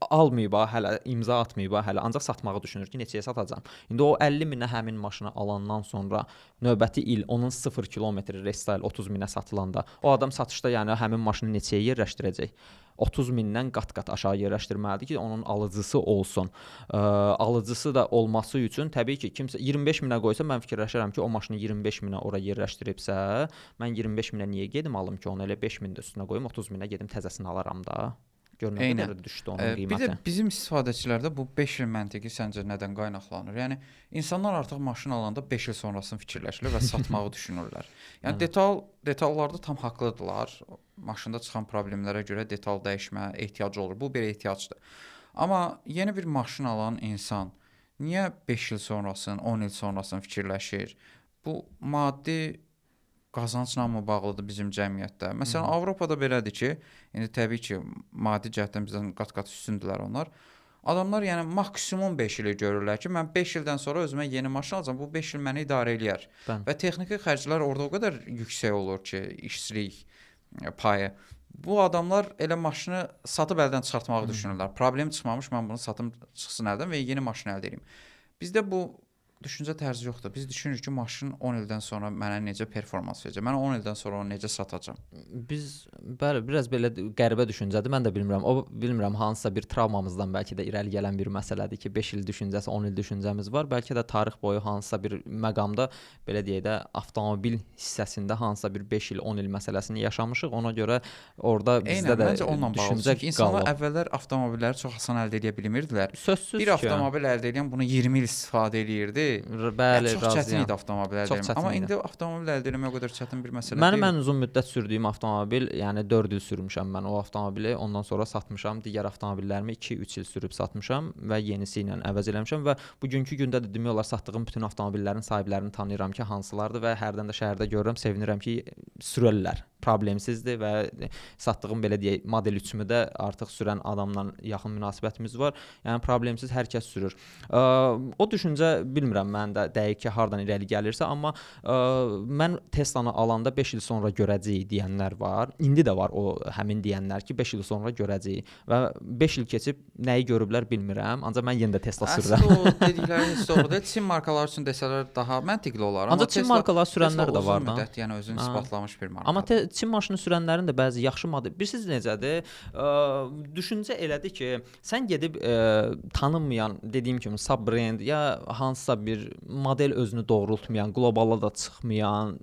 Almayıb hələ, imza atmayıb hələ, ancaq satmağı düşünür ki, neçəyə satacağam. İndi o 50 minə həmin maşını alandan sonra növbəti il onun 0 kilometr restyle 30 minə satılanda o adam satışda yəni həmin maşını neçəyə yerləşdirəcək? 30 mindən qat-qat aşağı yerləşdirməlidir ki, onun alıcısı olsun. Alıcısı da olması üçün təbii ki, kimsə 25 minə qoysa mən fikirləşirəm ki, o maşını 25 minə ora yerləşdiribsə, mən 25 minə niyə gedim alım ki, onu elə 5 min də üstünə qoyum, 30 minə gedim təzəsini alaram da. Görünür nə qədər düşdü onun qiyməti. Bir də bizim istifadəçilərdə bu 5 il məntiqi səncə nədən qaynaqlanır? Yəni insanlar artıq maşın alanda 5 il sonrasını fikirləşirlər və satmağı düşünürlər. Yəni detallarda tam haqlıdırlar. Maşında çıxan problemlərə görə detal dəyişmə ehtiyacı olur. Bu bir ehtiyacdır. Amma yeni bir maşın alan insan niyə 5 il sonrasını, 10 il sonrasını fikirləşir? Bu maddi qazancla mı bağlıdır bizim cəmiyyətdə? Məsələn, Avropada belədir ki, indi təbii ki, maddi cəhətdən bizdən qat-qat üstündürlər onlar. Adamlar yəni maksimum 5 ili görürlər ki, mən 5 ildən sonra özümə yeni maşın alacağam, bu 5 il məni idarə eləyər. Və texniki xərclər orada o qədər yüksək olur ki, işçilik payı. Bu adamlar elə maşını satıb əldən çıxartmağı düşünürlər. Problem çıxmamış, mən bunu satım çıxsın əldən və yeni maşın əldə edeyim. Bizdə bu düşüncə tərzi yoxdur. Biz düşünürük ki, maşın 10 ildən sonra mənə necə performans verəcək? Mən 10 ildən sonra onu necə satacağam? Biz bəli, biraz belə qəribə düşüncədir. Mən də bilmirəm. O bilmirəm hansısa bir travmamızdan bəlkə də irəli gələn bir məsələdir ki, 5 il düşüncəsi, 10 il düşüncəmiz var. Bəlkə də tarix boyu hansısa bir məqamda belə deyək də avtomobil hissəsində hansısa bir 5 il, 10 il məsələsini yaşamışıq. Ona görə orada bizdə də düşüncə insanlar əvvəllər avtomobilləri çox asan əldə edə bilmirdilər. Sözsüz bir avtomobil əldə edən bunu 20 il istifadə eləyirdi. Bəli, çox çətin idi avtomobil əldə etmək. Amma indi avtomobil əldə etmək o qədər çətin bir məsələ deyil. Mən uzun müddət sürdüyüm avtomobil, yəni 4 il sürmüşəm mən o avtomobili. Ondan sonra satmışam. Digər avtomobillərimi 2-3 il sürüb satmışam və yenisi ilə əvəz eləmişəm və bugünkü gündə də demək olar satdığım bütün avtomobillərin sahiblərini tanıyıram ki, hansılardır və hərdən də şəhərdə görürəm, sevinirəm ki, sürürlər. Problemsizdir və satdığım belə deyək model 3-ümü də artıq sürən adamla yaxın münasibətimiz var. Yəni problemsiz hər kəs sürür. O düşüncə bilmirəm mən də dəqiq ki, hardan irəli gəlirsə, amma mən Tesla-nı alanda 5 il sonra görəcəyik deyənlər var. İndi də var o həmin deyənlər ki, 5 il sonra görəcəyik və 5 il keçib nəyi görüblər bilmirəm. Ancaq mən yenə də Tesla sürürəm. Əslində o dedikləri heç doğru deyil. Çin markaları üçün desələr daha məntiqli olar. Ancaq Çin markaları sürənlər də var da. Müddət, yəni özünü isbatlamış bir markadır. Amma Çin maşını sürənlərin də bəzi yaxşı model. Bilirsiniz necədir? Düşüncə elədir ki, sən gedib tanınmayan, dediyim kimi sub-brend ya hansısa bir model özünü doğrultmayan, qlobala da çıxmayan,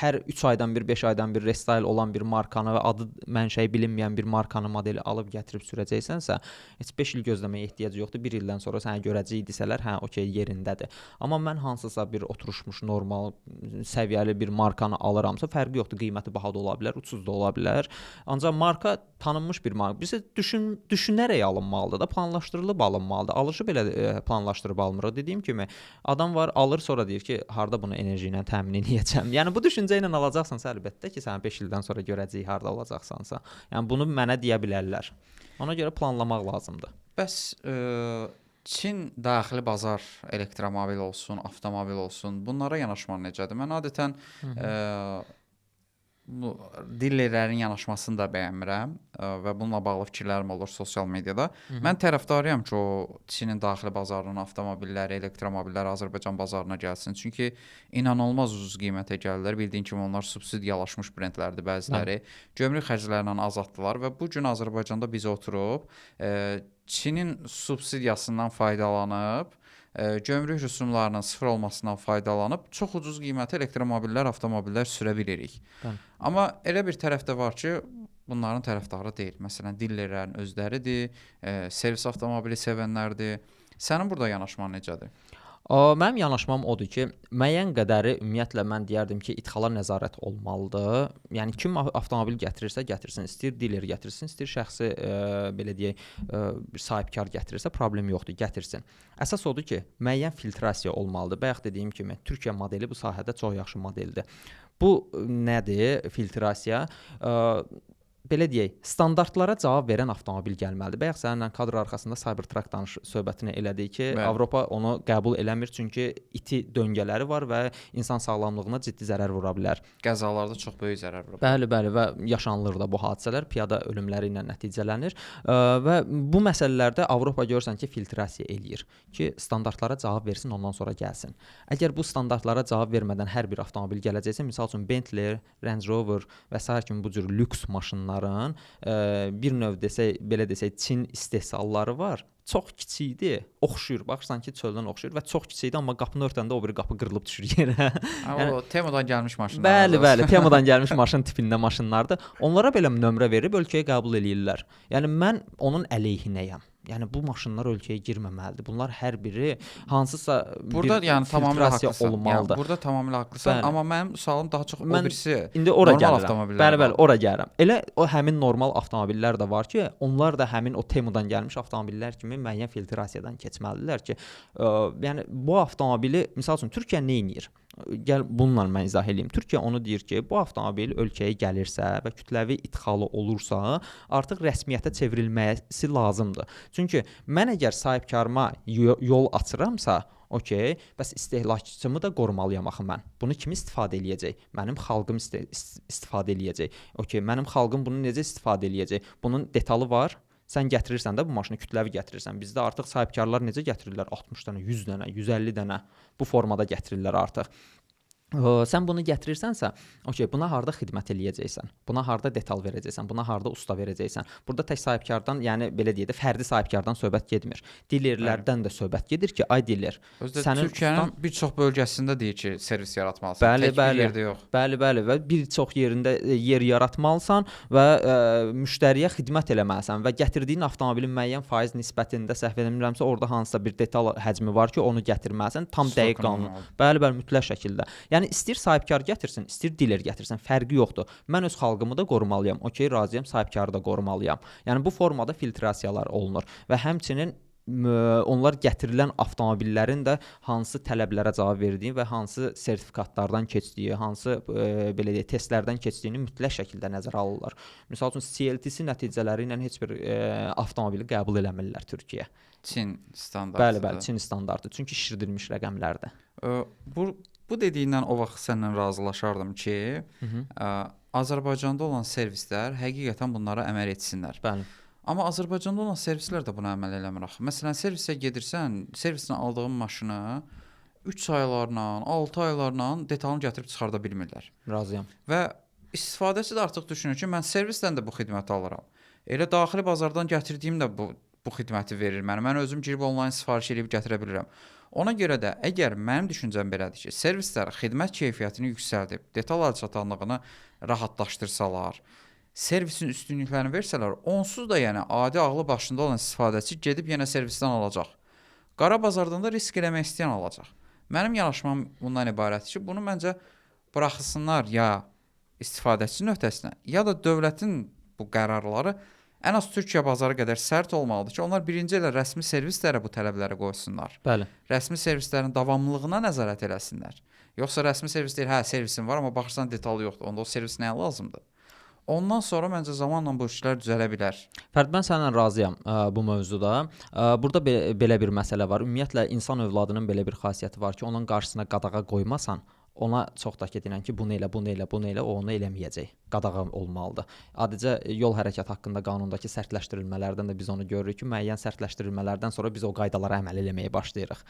hər 3 aydan bir, 5 aydan bir restyle olan bir markanı və adı mənşəyi bilinməyən bir markanı modeli alıb gətirib sürəcəksənsə, heç 5 il gözləməyə ehtiyac yoxdur. 1 ildən sonra sənə görəcəkdisələr, hə, okey, yerindədir. Amma mən hansısa bir oturmuş normal səviyyəli bir markanı alıramsa, fərqi yoxdur, qiyməti baha da ola bilər, ucuz da ola bilər. Ancaq marka tanınmış bir marka. Bizə düşünərək alınmalıdır da, planlaşdırılıb alınmalıdır. Alışı belə planlaşdırıb almırıq. Dediyim kimi, adam var, alır, sonra deyir ki, harda bunu enerji ilə təmin edəcəm. Yəni bu düşüncə ilə alacaqsansa, əlbəttə ki, sən 5 ildən sonra görəcəyik harda olacaqsansa. Yəni bunu mənə deyə bilərlər. Ona görə planlamaq lazımdır. Bəs Çin daxili bazar elektromobil olsun, avtomobil olsun, bunlara yanaşma necədir? Mən adətən bu dillərlərin yanaşmasını da bəyənmirəm və bununla bağlı fikirlərim olur sosial mediada. Mən tərəfdarıyam ki, o Çinin daxili bazarının avtomobilləri, elektromobilləri Azərbaycan bazarına gəlsin. Çünki inanılmaz ucuz qiymətə gəlirlər. Bildiyin kimi onlar subsidiyalaşmış brendlərdir bəziləri. Gömrük xərclərindən azaddılar və bu gün Azərbaycanda biz oturub Çinin subsidiyasından faydalanıb, gömrük rüsumlarının sıfır olmasından faydalanıb çox ucuz qiymətə elektromobillər, avtomobillər sürə bilirik. Amma elə bir tərəf də var ki, bunların tərəfdarı deyil. Məsələn, dillərlərin özləridir, servis avtomobili sevənlərdir. Sənin burada yanaşman necədir? Mənim yanaşmam odur ki, müəyyən qədəri ümumiyyətlə mən deyərdim ki, idxala nəzarət olmalıdır. Yəni kim avtomobil gətirirsə, gətirsin, istəyir diler gətirsin, istəyir şəxsi belə deyək, sahibkar gətirirsə, problem yoxdur, gətirsin. Əsas odur ki, müəyyən filtrasiya olmalıdır. Bayaq dediyim kimi, Türkiyə modeli bu sahədə çox yaxşı modeldir. Bu nədir filtrasiya? Belə deyək, standartlara cavab verən avtomobil gəlməlidir. Bayaq səninlə kadr arxasında Cybertruck söhbətini elədik ki, Avropa onu qəbul eləmir, çünki iti döngələri var və insan sağlamlığına ciddi zərər vura bilər. Qəzalarda çox böyük zərər vura bilər. Bəli, bəli, və yaşanılır da bu hadisələr, piyada ölümləri ilə nəticələnir və bu məsələlərdə Avropa görürsən ki, filtrasiya eləyir ki, standartlara cavab versin, ondan sonra gəlsin. Əgər bu standartlara cavab vermədən hər bir avtomobil gələcəksə, misal üçün Bentley, Range Rover və sair kimi bu cür lüks maşınlar bir növ desək, belə desək, Çin istehsalları var. Çox kiçikdir, oxşuyur. Baxırsan ki, çöldən oxşuyur və çox kiçikdir, amma qapını örtəndə o biri qapı qırılıb düşür yerə. O Temudan gəlmiş maşınlar. Bəli, bəli, Temudan gəlmiş maşın tipində maşınlardır. Onlara belə nömrə verib ölkəyə qəbul eləyirlər. Yəni mən onun əleyhinəyəm. Yəni bu maşınlar ölkəyə girməməlidir. Bunlar hər biri hansısa burada bir yəni tamamilə haqlısan. Olmalıdır. Yəni burada tamamilə haqlısan, bəli. Amma mənim sualım daha çox o birisi. İndi ora normal gəlirəm. avtomobillər. Bəli, bəli, ora gəlirəm. Elə o həmin normal avtomobillər də var ki, onlar da həmin o Temudan gəlmiş avtomobillər kimi müəyyən filtrasiyadan keçməlidirlər ki, yəni bu avtomobili məsəl üçün Türkiyə nə edir? Gəl bununla mən izah edeyim. Türkiyə onu deyir ki, bu avtomobil ölkəyə gəlirsə və kütləvi idxalı olursa, artıq rəsmiyyətə çevrilməsi lazımdır. Çünki mən əgər sahibkarıma yol açıramsa, okey, bəs istehlakçımı da qorumalıyam axı mən. Bunu kim istifadə eləyəcək? Mənim xalqım istifadə eləyəcək. Okey, mənim xalqım bunu necə istifadə eləyəcək? Bunun detalı var. Sən gətirirsən də bu maşını kütləvi gətirirsən. Bizdə artıq sahibkarlar necə gətirirlər? 60 dənə, 100 dənə, 150 dənə bu formada gətirirlər artıq. Sən bunu gətirirsənsə, okey, buna harda xidmət eləyəcəksən? Buna harda detal verəcəksən? Buna harda usta verəcəksən? Burada tək sahibkardan, yəni belə deyək də, fərdi sahibkardan söhbət getmir. Dilerlərdən də söhbət gedir ki, ay diler. Sənin Türkiyənin bir çox bölgəsində deyir ki, servis yaratmalısan. Bəli, tək bəli, bir yerdə yox. Bəli, bəli və bir çox yerində yer yaratmalısan və müştəriyə xidmət eləməlisən və gətirdiyin avtomobilin müəyyən faiz nisbətində səhv etmirəmsə, orada hansısa bir detal həcmi var ki, onu gətirməlisən, tam dəqiq qanun. Bəli, bəli, mütləq şəkildə. Yəni istəyir sahibkar gətirsin, istəyir diler gətirsin, fərqi yoxdur. Mən öz xalqımı da qorumalıyam. Okey, razıyam, sahibkarı da qorumalıyam. Yəni bu formada filtrasiyalar olunur və həmçinin onlar gətirilən avtomobillərin də hansı tələblərə cavab verdiyi və hansı sertifikatlardan keçdiyi, hansı belə deyək, testlərdən keçdiyini mütləq şəkildə nəzərə alırlar. Məsəl üçün CLTC nəticələri ilə heç bir avtomobili qəbul eləmirlər Türkiyə. Çin standartıdır. Bəli, bəli, Çin standartı. Çünki şişirdilmiş rəqəmlərdir. Bu dediyindən o vaxt səninlə razılaşardım ki, Azərbaycanda olan servislər həqiqətən bunlara əməl etsinlər. Bəli. Amma Azərbaycanda olan servislər də buna əməl eləmir axı. Məsələn, servisə gedirsən, servisinə aldığın maşını 3 aylarla, 6 aylarla detalını gətirib çıxarda bilmirlər. Razıyam. Və istifadəçi də artıq düşünür ki, mən servisdən də bu xidməti alıram. Elə daxili bazardan gətirdiyim də bu xidməti verir mənə. Mən özüm girib onlayn sifariş edib gətirə bilirəm. Ona görə də əgər mənim düşüncəm belədir ki, servislər xidmət keyfiyyətini yüksəldib, detal əlçatanlığını rahatlaşdırsalar, servisin üstünlüklərini versələr, onsuz da yəni adi ağlı başında olan istifadəçi gedib yenə servisdən alacaq. Qara bazardan da risk eləmək istəyən alacaq. Mənim yanaşmam bundan ibarətdir ki, bunu məncə buraxsınlar ya istifadəçinin öhdəsinə, ya da dövlətin bu qərarları ən az Türkiyə bazarı qədər sərt olmalıdır ki, onlar birinci elə rəsmi servislərə bu tələbləri qoysunlar. Bəli. Rəsmi servislərin davamlılığına nəzarət eləsinlər. Yoxsa rəsmi servis deyir, hə, servisin var, amma baxırsan detalı yoxdur. Onda o servis nəyə lazımdır? Ondan sonra məncə zamanla bu işlər düzələ bilər. Fərid, mən səninlə razıyam bu mövzuda. Burada belə bir məsələ var. Ümumiyyətlə insan övladının belə bir xasiyyəti var ki, onun qarşısına qadağa qoymasan, ona çox da deyirəm ki, bunu elə, o onu eləməyəcək. Qadağa olmalıdır. Adicə yol hərəkəti haqqında qanundakı sərtləşdirilmələrdən də biz onu görürük ki, müəyyən sərtləşdirilmələrdən sonra biz o qaydalara əməl eləməyə başlayırıq.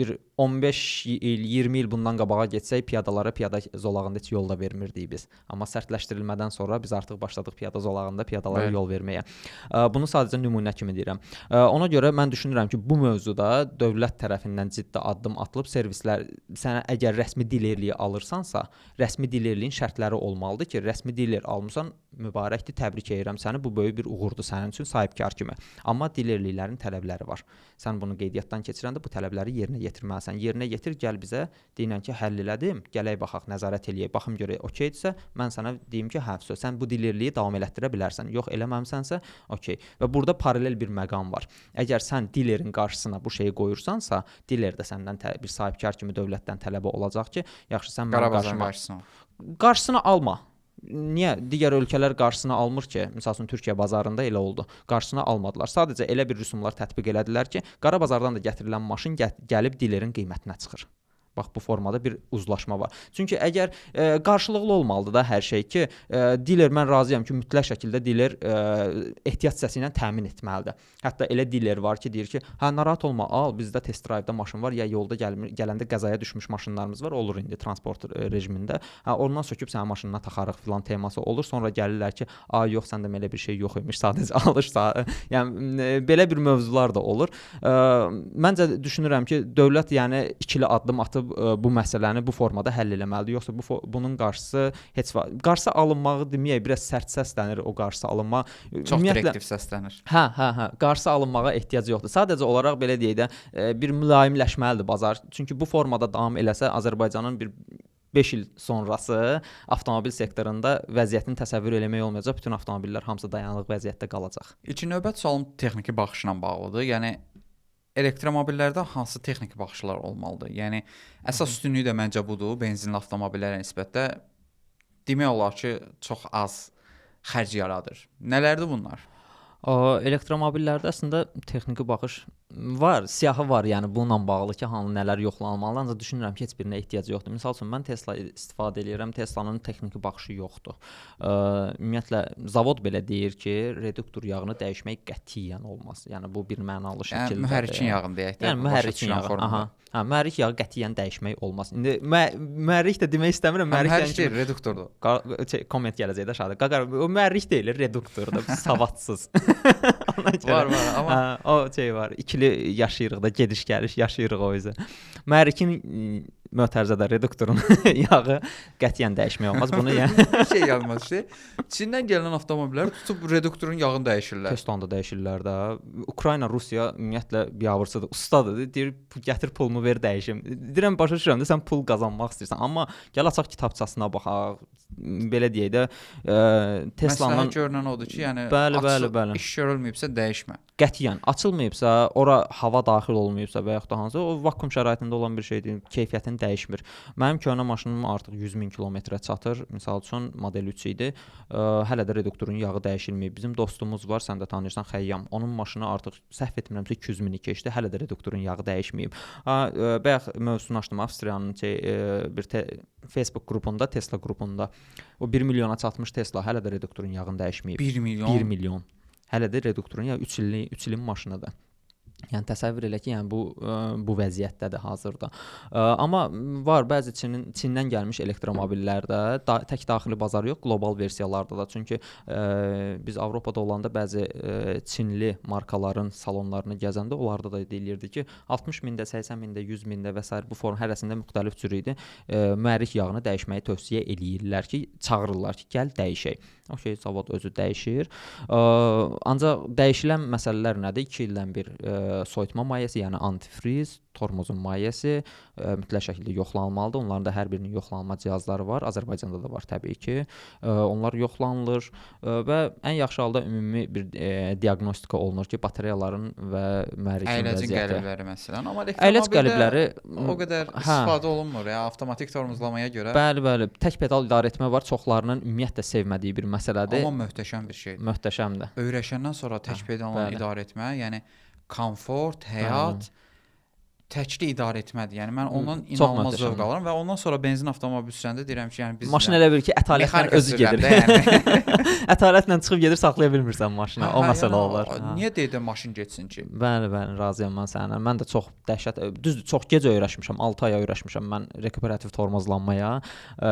Bir 15 il, 20 il bundan qabağa getsək, piyadalara piyada zolağında heç yol da vermirdik biz. Amma sərtləşdirilmədən sonra biz artıq başladıq piyada zolağında piyadalara yol verməyə. Bunu sadəcə nümunə kimi deyirəm. Ona görə mən düşünürəm ki, bu mövzuda dövlət tərəfindən ciddi addım atılıb servislər sənə əgər rəsmi dilerliyi alırsansa, rəsmi dilerliyin şərtləri olmalıdır ki, rəsmi diler almısan, mübarəkdir, təbrik edirəm səni, bu böyük bir uğurdur sənin üçün sahibkar kimi. Amma dilerliklərin tələbləri var. Sən bunu qeydiyyatdan keçirəndə bu tələbləri yerinə yetirməlisən. Yerinə yetir, gəl bizə, deyinən ki, həll elədim, gələk baxaq, nəzarət eləyək, baxım görək, okeydirsə, mən sənə deyim ki, hə, sən bu dilerliyi davam elətdirə bilərsən. Yox, eləməmisənsə, okey. Və burada paralel bir məqam var. Əgər sən dilerin qarşısına bu şeyi qoyursansa, diler də səndən bir sahibkar kimi dövlətdən tələbi olacaq ki, yaxşı sən mənim qarşısına alma. Niyə digər ölkələr qarşısına almır ki? Məsələn, Türkiyə bazarında elə oldu. Qarşısına almadılar. Sadəcə elə bir rüsumlar tətbiq elədilər ki, qara bazardan da gətirilən maşın gəlib dilerin qiymətinə çıxır. Bax, bu formada bir uzlaşma var. Çünki əgər qarşılıqlı olmalıdır da hər şey ki, diler mən razıyam ki, mütləq şəkildə diler ehtiyat hissəsi ilə təmin etməlidir. Hətta elə diler var ki, deyir ki, hə, narahat olma, al, bizdə test drive-da maşın var, ya yolda gələndə qəzaya düşmüş maşınlarımız var, olur indi transport rejimində. Hə, ondan söküb sənin maşınına taxarıq filan teması olur. Sonra gəlirlər ki, ay yox, səndə elə bir şey yox imiş, sadəcə alırsa. Yəni belə bir mövzular da olur. Məncə düşünürəm ki, dövlət yəni ikili addım atıb bu məsələni bu formada həll eləməlidir. Yoxsa bunun qarşısı alınmağı deməyək, biraz sərt səslənir o qarşısı alınma. Çox direktiv səslənir. Hə, qarşısı alınmağa ehtiyac yoxdur. Sadəcə olaraq belə deyək də bir mülayimləşməlidir bazar. Çünki bu formada davam eləsə Azərbaycanın bir 5 il sonrası avtomobil sektorunda vəziyyətini təsəvvür eləmək olmayacaq. Bütün avtomobillər hamısı dayanıqlı vəziyyətdə qalacaq. İkinci növbət sualım texniki baxışla bağlıdır. Yəni elektromobillərdə hansı texniki baxışlar olmalıdır? Yəni əsas üstünlüyü də məncə budur, benzinli avtomobillərə nisbətdə demək olar ki, çox az xərc yaradır. Nələrdir bunlar? Elektromobillərdə əslində texniki baxış var, siyahı var, yəni bununla bağlı ki, nələr yoxlanılmalı, ancaq düşünürəm ki, heç birinə ehtiyac yoxdur. Məsəl üçün mən Tesla istifadə edirəm, Teslanın texniki baxışı yoxdur. Ümumiyyətlə zavod belə deyir ki, reduktor yağını dəyişmək qətiyyən olmaz. Yəni bu bir mənalı şəkildə. Yəni mühərrikin yağını deyək də. Yəni mühərrikin yağı. Hə, mühərrik yağı qətiyyən dəyişmək olmaz. İndi mühərrik də demək istəmirəm, mühərrik deyil, reduktordur. Komment gələcək də aşağıda. Qaqar, o mühərrik deyil, reduktordur, savadsız. Var, amma o şey var. İkili yaşayırıq da, gediş-gəliş yaşayırıq o üzə. Mühərrikin mötərizədə reduktorun yağı qətiyyən dəyişmək olmaz. Bunu yəni şey yazmaz ki, Çindən gələn avtomobillər tutub reduktorun yağını dəyişirlər. Tesla'da dəyişirlər də. Ukrayna, Rusiya ümumiyyətlə biabırçıdır, ustadır. Deyir, gətir pulumu ver dəyişim. Deyirəm, başa düşürəm də sən pul qazanmaq istəyirsən, amma gəl açaq kitabçasına baxaq. Belə deyək də, Tesla'nın məsələ görünən odur ki, yəni bəli. İş görülməyibsə dəyişmə. Qətiyyən açılmayıbsa, ora hava daxil olmayıbsa və yaxud da hansı o vakuum şəraitində olan bir şeydir, keyfiyyətini dəyişmir. Mənim köhnə maşınım artıq 100.000 kilometrə çatır. Məsəl üçün model 3 idi. Hələ də reduktorun yağı dəyişilməyib. Bizim dostumuz var, sən də tanıyırsan, Xəyyam. Onun maşını artıq səhv etmirəmsə 200.000-i keçdi. Hələ də reduktorun yağı dəyişməyib. Bayaq mövzusunu açdım Avstriyanın bir Facebook qrupunda, Tesla qrupunda. O 1 milyona çatmış Tesla hələ də reduktorun yağını dəyişməyib. 1 milyon. 1 milyon. Hələ də reduktorun yağı 3 ilin maşınıdır. Yəni təsəvvür elə ki, yəni bu vəziyyətdədir hazırda. Amma var bəzi Çindən gəlmiş elektromobillərdə tək daxili bazar yox, qlobal versiyalarda da. Çünki biz Avropada olanda bəzi Çinli markaların salonlarını gəzəndə onlarda da deyilirdi ki, 60 mində, 80 mində, 100 mində və s. bu form hərəsində müxtəlif cür idi. Mühərrik yağını dəyişməyi tövsiyə eləyirlər ki, çağırırlar ki, gəl dəyişək. O şey zavod özü dəyişir. Ancaq dəyişilən məsələlər nədir? 2 ildən bir soyutma mayyəsi, yəni antifriz, tormozun mayyəsi mütləq şəkildə yoxlanılmalıdır. Onların da hər birinin yoxlanma cihazları var. Azərbaycanda da var təbii ki. Onlar yoxlanılır və ən yaxşı halda ümumi bir diaqnostika olunur ki, batareyaların və mühərrikin Əyləci vəziyyəti. qəlibləri məsələn. Amma Əyləc qəlibləri o qədər istifadə olunmur ya, avtomatik tormozlamaya görə. Bəli, tək pedal idarə etmə var. Çoxlarının ümumiyyətlə sevmədiyi bir məsələdir. Amma möhtəşəm bir şeydir. Möhtəşəmdir. Öyrəşəndən sonra tək pedalla idarə etmə, yəni komfort, həyat təkli idarə etmədir. Yəni mən ondan inanılmaz zövq alıram və ondan sonra benzin avtomobil sürəndə deyirəm ki, yəni biz maşın elə bir ki, ətalətlə özü gedir. Yəni. Ətalətlə çıxıb gedir, saxlaya bilmirsən maşını. O məsələ olur. Niyə deyirəm maşın getsin ki? Bəli, razıyam mən səninlə. Mən də çox dəhşət, düzdür, çox gec öyrəşmişəm. 6 ay öyrəşmişəm mən rekuperativ tormozlanmaya.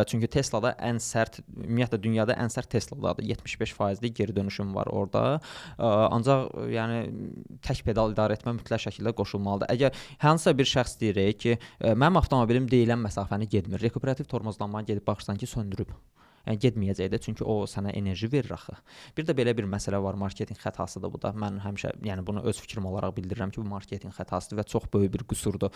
Çünki Teslada ən sərt, ümumiyyətlə dünyada ən sərt Tesladadır. 75%lik geri dönüşüm var orada. Ancaq yəni tək pedal idarə etmə mütləq şəkildə qoşulmalıdır. Əgər hansısa bir şəxs deyir ki, mənim avtomobilim deyilən məsafəni getmir. Rekuperativ tormozlanmaya gedib baxırsan ki, söndürüb. Yəni getməyəcək də, çünki o sənə enerji verir axı. Bir də belə bir məsələ var, marketinq xətasıdır bu da. Mən həmişə, yəni bunu öz fikrim olaraq bildirirəm ki, bu marketinq xətasıdır və çox böyük bir qüsurdur.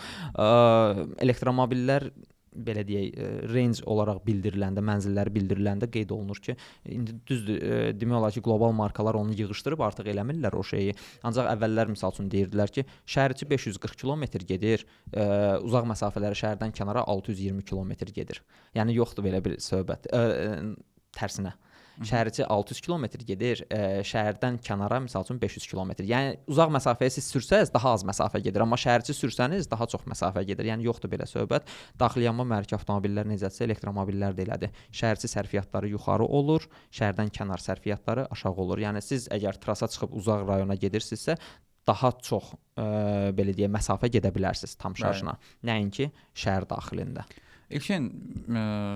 Elektromobillər belə deyək, range olaraq bildiriləndə, mənzilləri bildiriləndə qeyd olunur ki, indi düzdür, demək olar ki, qlobal markalar onu yığışdırıb artıq eləmirlər o şeyi. Ancaq əvvəllər misal üçün deyirdilər ki, şəhər içi 540 kilometr gedir, uzaq məsafələri şəhərdən kənara 620 kilometr gedir. Yəni yoxdur belə bir söhbət. Tərsinə. Şəhər içi 600 kilometr gedir, şəhərdən kənara misal üçün 500 kilometr. Yəni uzaq məsafəyə siz sürsəz daha az məsafə gedir, amma şəhər içi sürsəniz daha çox məsafə gedir. Yəni yoxdur belə söhbət. Daxilyanma mühərrik avtomobillər necədirsə, elektromobillər də elədir. Şəhər içi sərfiyyatları yuxarı olur, şəhərdən kənar sərfiyyatları aşağı olur. Yəni siz əgər trasa çıxıb uzaq rayona gedirsinizsə, daha çox belə deyək məsafə gedə bilərsiniz tam şarjına. Nəinki şəhər daxilində. İlkin,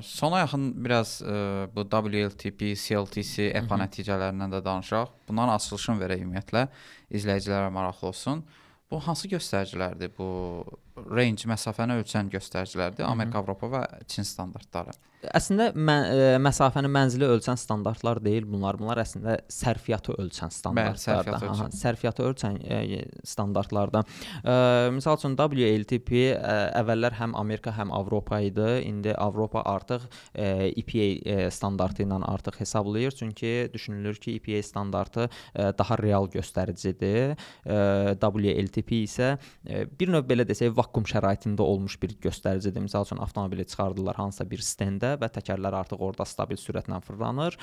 sona yaxın biraz bu WLTP, CLTC, EPA nəticələrindən də danışaq. Bunların açılışını verək ümumiyyətlə, izləyicilərə maraqlı olsun. Bu hansı göstəricilərdir? Bu range, məsafəni ölçən göstəricilərdir. Amerika, Avropa və Çin standartları. Əslində məsafəni, mənzili ölçən standartlar deyil bunlar. Bunlar əslində sərfiyyatı ölçən standartlardır. Sərfiyyatı ölçən standartlardan. Misal üçün WLTP əvvəllər həm Amerika, həm Avropa idi. İndi Avropa artıq EPA standartı ilə artıq hesablayır. Çünki düşünülür ki, EPA standartı daha real göstəricidir. WLTP isə bir növ belə desək vakuum şəraitində olmuş bir göstəricidir. Misal üçün avtomobili çıxardılar hansısa bir stenda və təkərlər artıq orada stabil sürətlə fırlanır.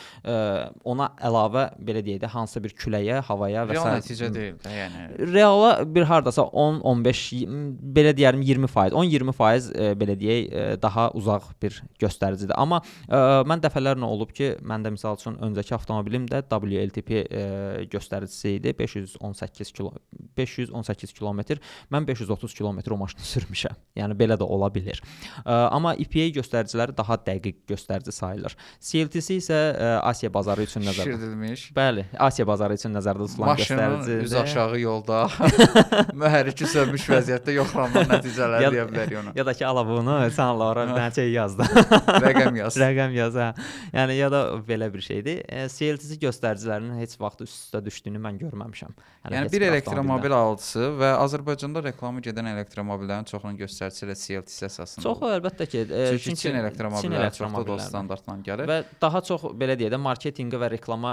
Ona əlavə belə deyək də hansısa bir küləyə, havaya və real nəticə deyil də, yəni. Reala bir hardasa 10-15 belə deyərim 20%, 10-20% belə deyək daha uzaq bir göstəricidir. Amma mən dəfələrlə olub ki, məndə misal üçün öncəki avtomobilim də WLTP göstəricisi idi. 518 kilometr. Mən 530 kilometr o maşını sürmüşəm. Yəni belə də ola bilir. Amma EPA göstəriciləri daha dəqiq göstərici sayılır. CLTC isə Asiya bazarı üçün nəzərdə şişirdilmiş. Bəli, Asiya bazarı üçün nəzərdə tutulan göstəricidir. Maşının üz aşağı yolda mühərriki sönmüş vəziyyətdə yoxlanma nəticələri deyə bilərik ona. Ya da ki, ala bunu sən ora nəçə yaz da. Rəqəm yaz. Rəqəm yaz, hə. Yəni ya da belə bir şeydir. CLTC göstəricilərinin heç vaxt üst-üstə düşdüyünü mən görməmişəm. Yəni bir elektromobil alıcısı və Azərbaycanda reklamı gedən elektromobillərin çoxunun göstəricisi ilə CLTC əsasında. Çoxu əlbəttə ki, çünki Çin elektromobilləri çoxda da o standartla gəlir. Və daha çox belə deyək də marketinqə və reklama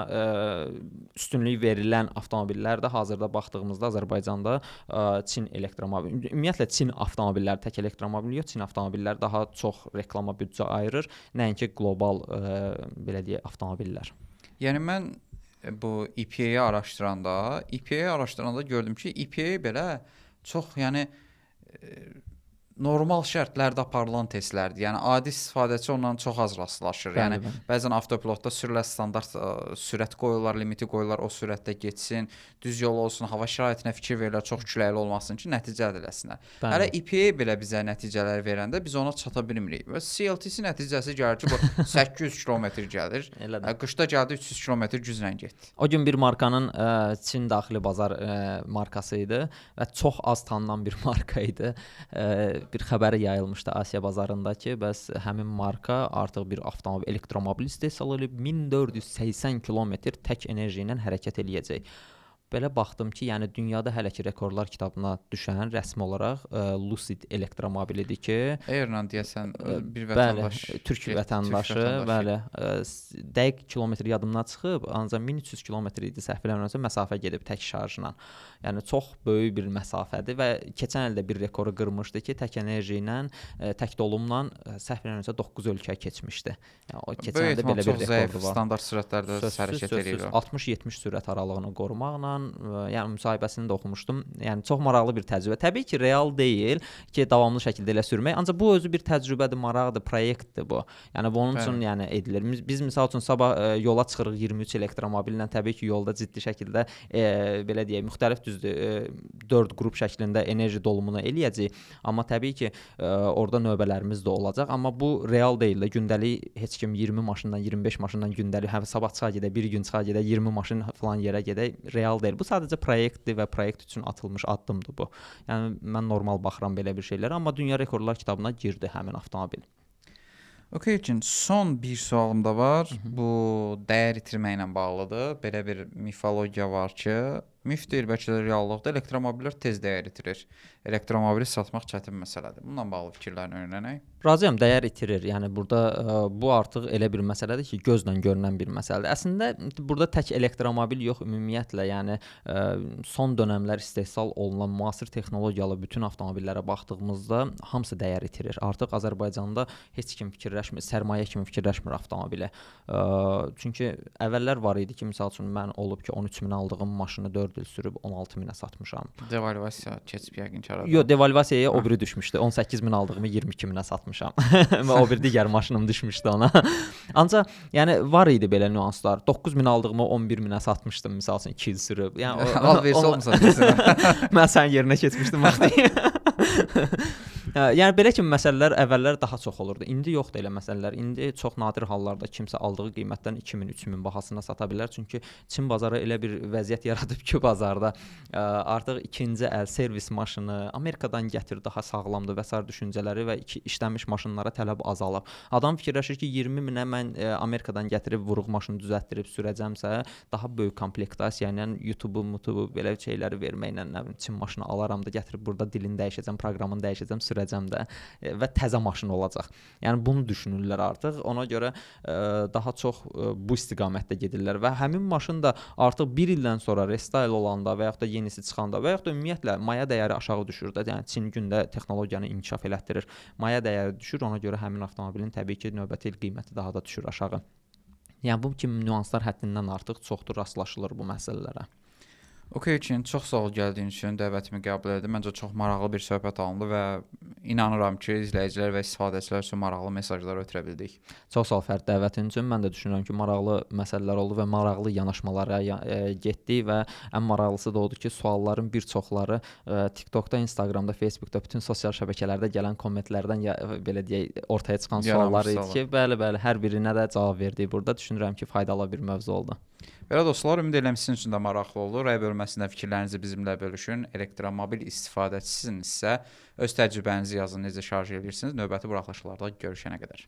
üstünlük verilən avtomobillər də hazırda baxdığımızda Azərbaycanda Çin elektromobil, ümumiyyətlə Çin avtomobilləri, tək elektromobil yox, Çin avtomobilləri daha çox reklama büdcə ayırır, nəinki qlobal belə deyək avtomobillər. Yəni mən bu EPA-yı araşdıranda gördüm ki, EPA belə çox, yəni normal şərtlərdə aparılan testlərdir. Yəni adi istifadəçi ondan çox az rastlaşır. Bəli, Yəni bəli. bəzən avtopilotda sürürlər standart sürət qoyurlar, limiti qoyurlar, o sürətdə getsin, düz yol olsun, hava şəraitinə fikir verirlər, çox küləkli olmasın ki, nəticə əldə etsinlər. Bəli. Hələ EPA belə bizə nəticələr verəndə biz ona çata bilmirik. Və CLTC nəticəsi gəlir ki, bu 800 kilometr gəlir. Elədir. Qışda gəldi 300 kilometr güclə getdi. O gün bir markanın Çin daxili bazar markası idi və çox az tanınan bir marka idi. Bir xəbəri yayılmışdı Asiya bazarında ki, bəs həmin marka artıq bir avtomobil, elektromobil istehsal edib 1480 kilometr tək enerji ilə hərəkət eləyəcək. Belə baxdım ki, yəni dünyada hələ ki rekordlar kitabına düşən rəsmi olaraq Lucid elektromobilidir ki, Airlə deyəsən bir bəli, vətəndaş, türk vətəndaşı, bəli, dəqiq kilometr yadımdan çıxıb, ancaq 1300 kilometr idi səhv eləmirəmsə məsafə gedib tək şarjla. Yəni çox böyük bir məsafədir və keçən ildə bir rekoru qırmışdı ki, tək enerji ilə, tək dolumla səhv eləmirəmsə 9 ölkə keçmişdi. Yəni o keçən ildə belə bir rekordu var. Standart sürətlərdə hərəkət edir. 60-70 sürət aralığını qorumaqla, yəni müsahibəsini də oxumuşdum. Yəni çox maraqlı bir təcrübə. Təbii ki, real deyil ki, davamlı şəkildə elə sürmək, ancaq bu özü bir təcrübədir, maraqdır, proyektdir bu. Yəni bunun üçün yəni edilir. Biz misal üçün sabah yola çıxırıq 23 elektromobillə, təbii ki, yolda ciddi şəkildə belə deyək, müxtəlif düzdür, 4 qrup şəklində enerji dolumunu eləyəcəyik, amma təbii ki, orada növbələrimiz də olacaq, amma bu real deyil də. Gündəlik heç kim 20 maşından, 25 maşından gündəlik, hə sabah çıxa gedə, bir gün çıxa gedə, 20 maşın falan yerə gedə, real deyil. Bu sadəcə proyektdir və proyekt üçün atılmış addımdır bu. Yəni mən normal baxıram belə bir şeylərə, amma dünya rekordlar kitabına girdi həmin avtomobil. Okay, üçün son bir sualım da var. Bu dəyər itirməklə bağlıdır. Belə bir mifologiya var ki, mif deyil, bəlkə də reallıqda elektromobillər tez dəyər itirir. Elektromobili satmaq çətin məsələdir. Bununla bağlı fikirlərini öyrənək. Razıyam, dəyər itirir. Yəni burada bu artıq elə bir məsələdir ki, gözlə görünən bir məsələdir. Əslində burada tək elektromobil yox, ümumiyyətlə, yəni son dövrlər istehsal olunan müasir texnologiyalı bütün avtomobillərə baxdığımızda hamısı dəyər itirir. Artıq Azərbaycanda heç kim fikirləşmir, sərmayə kimi fikirləşmir avtomobilə. Çünki əvvəllər var idi ki, məsəl üçün mən olub ki, 13 min aldığım maşını 4 il sürüb 16 minə satmışam. Devalvasiya keçib yəqin ki, arada. Yox, devalvasiyaya o biri düşmüşdü. 18 min aldığımı 22 minə satmışam. Və o bir digər maşınım düşmüşdü ona. Ancaq yəni var idi belə nüanslar. 9 min aldığımı 11 minə satmışdım, məsəl üçün 2 il sürüb. Yəni al versə olmasa desin. Mən sənin yerinə keçmişdim vaxtı. Yəni belə kimi məsələlər əvvəllər daha çox olurdu. İndi yoxdur elə məsələlər. İndi çox nadir hallarda kimsə aldığı qiymətdən 2000, 3000 bahasına sata bilər. Çünki Çin bazarı elə bir vəziyyət yaradıb ki, bazarda artıq ikinci əl servis maşını Amerikadan gətir, daha sağlamdır və sair düşüncələri və işlənmiş maşınlara tələb azalıb. Adam fikirləşir ki, 20 minə mən Amerikadan gətirib vuruq maşını düzəltdirib sürəcəmsə, daha böyük komplektasiya ilə YouTube-u belə şeyləri verməklə nə bilim Çin maşını alaram da gətirib burada dilini dəyişəcəm, proqramını dəyişəcəm, sürəcəm də və təzə maşın olacaq. Yəni bunu düşünürlər artıq. Ona görə daha çox bu istiqamətdə gedirlər və həmin maşın da artıq 1 ildən sonra restyle olanda və yaxud da yenisi çıxanda və yaxud da ümumiyyətlə maya dəyəri aşağı düşür də. Yəni Çin gündə texnologiyanı inkişaf elətdirir. Maya dəyəri düşür. Ona görə həmin avtomobilin təbii ki, növbəti il qiyməti daha da düşür aşağı. Yəni bu kimi nüanslar həddindən artıq çoxdur rastlaşılır bu məsələlərə. Okay üçün çox sağ ol gəldiyin üçün, dəvətimi qəbul etdin. Məncə çox maraqlı bir söhbət alındı və inanıram ki, izləyicilər və istifadəçilər üçün maraqlı mesajlar ötürə bildik. Çox sağ ol Fərid dəvətin üçün. Mən də düşünürəm ki, maraqlı məsələlər oldu və maraqlı yanaşmalara getdik və ən maraqlısı da odur ki, sualların bir çoxları TikTokda, Instagramda, Facebookda, bütün sosial şəbəkələrdə gələn kommentlərdən belə deyək, ortaya çıxan suallar idi ki, bəli, hər birinə də cavab verdik. Burada düşünürəm ki, faydalı bir mövzu oldu. Belə dostlar, ümid edirəm sizin üçün də maraqlı oldu. Rəy bölməsində fikirlərinizi bizimlə bölüşün. Elektromobil istifadəçisinizsə, öz təcrübənizi yazın, necə şarj edirsiniz. Növbəti buraxılışlarda görüşənə qədər.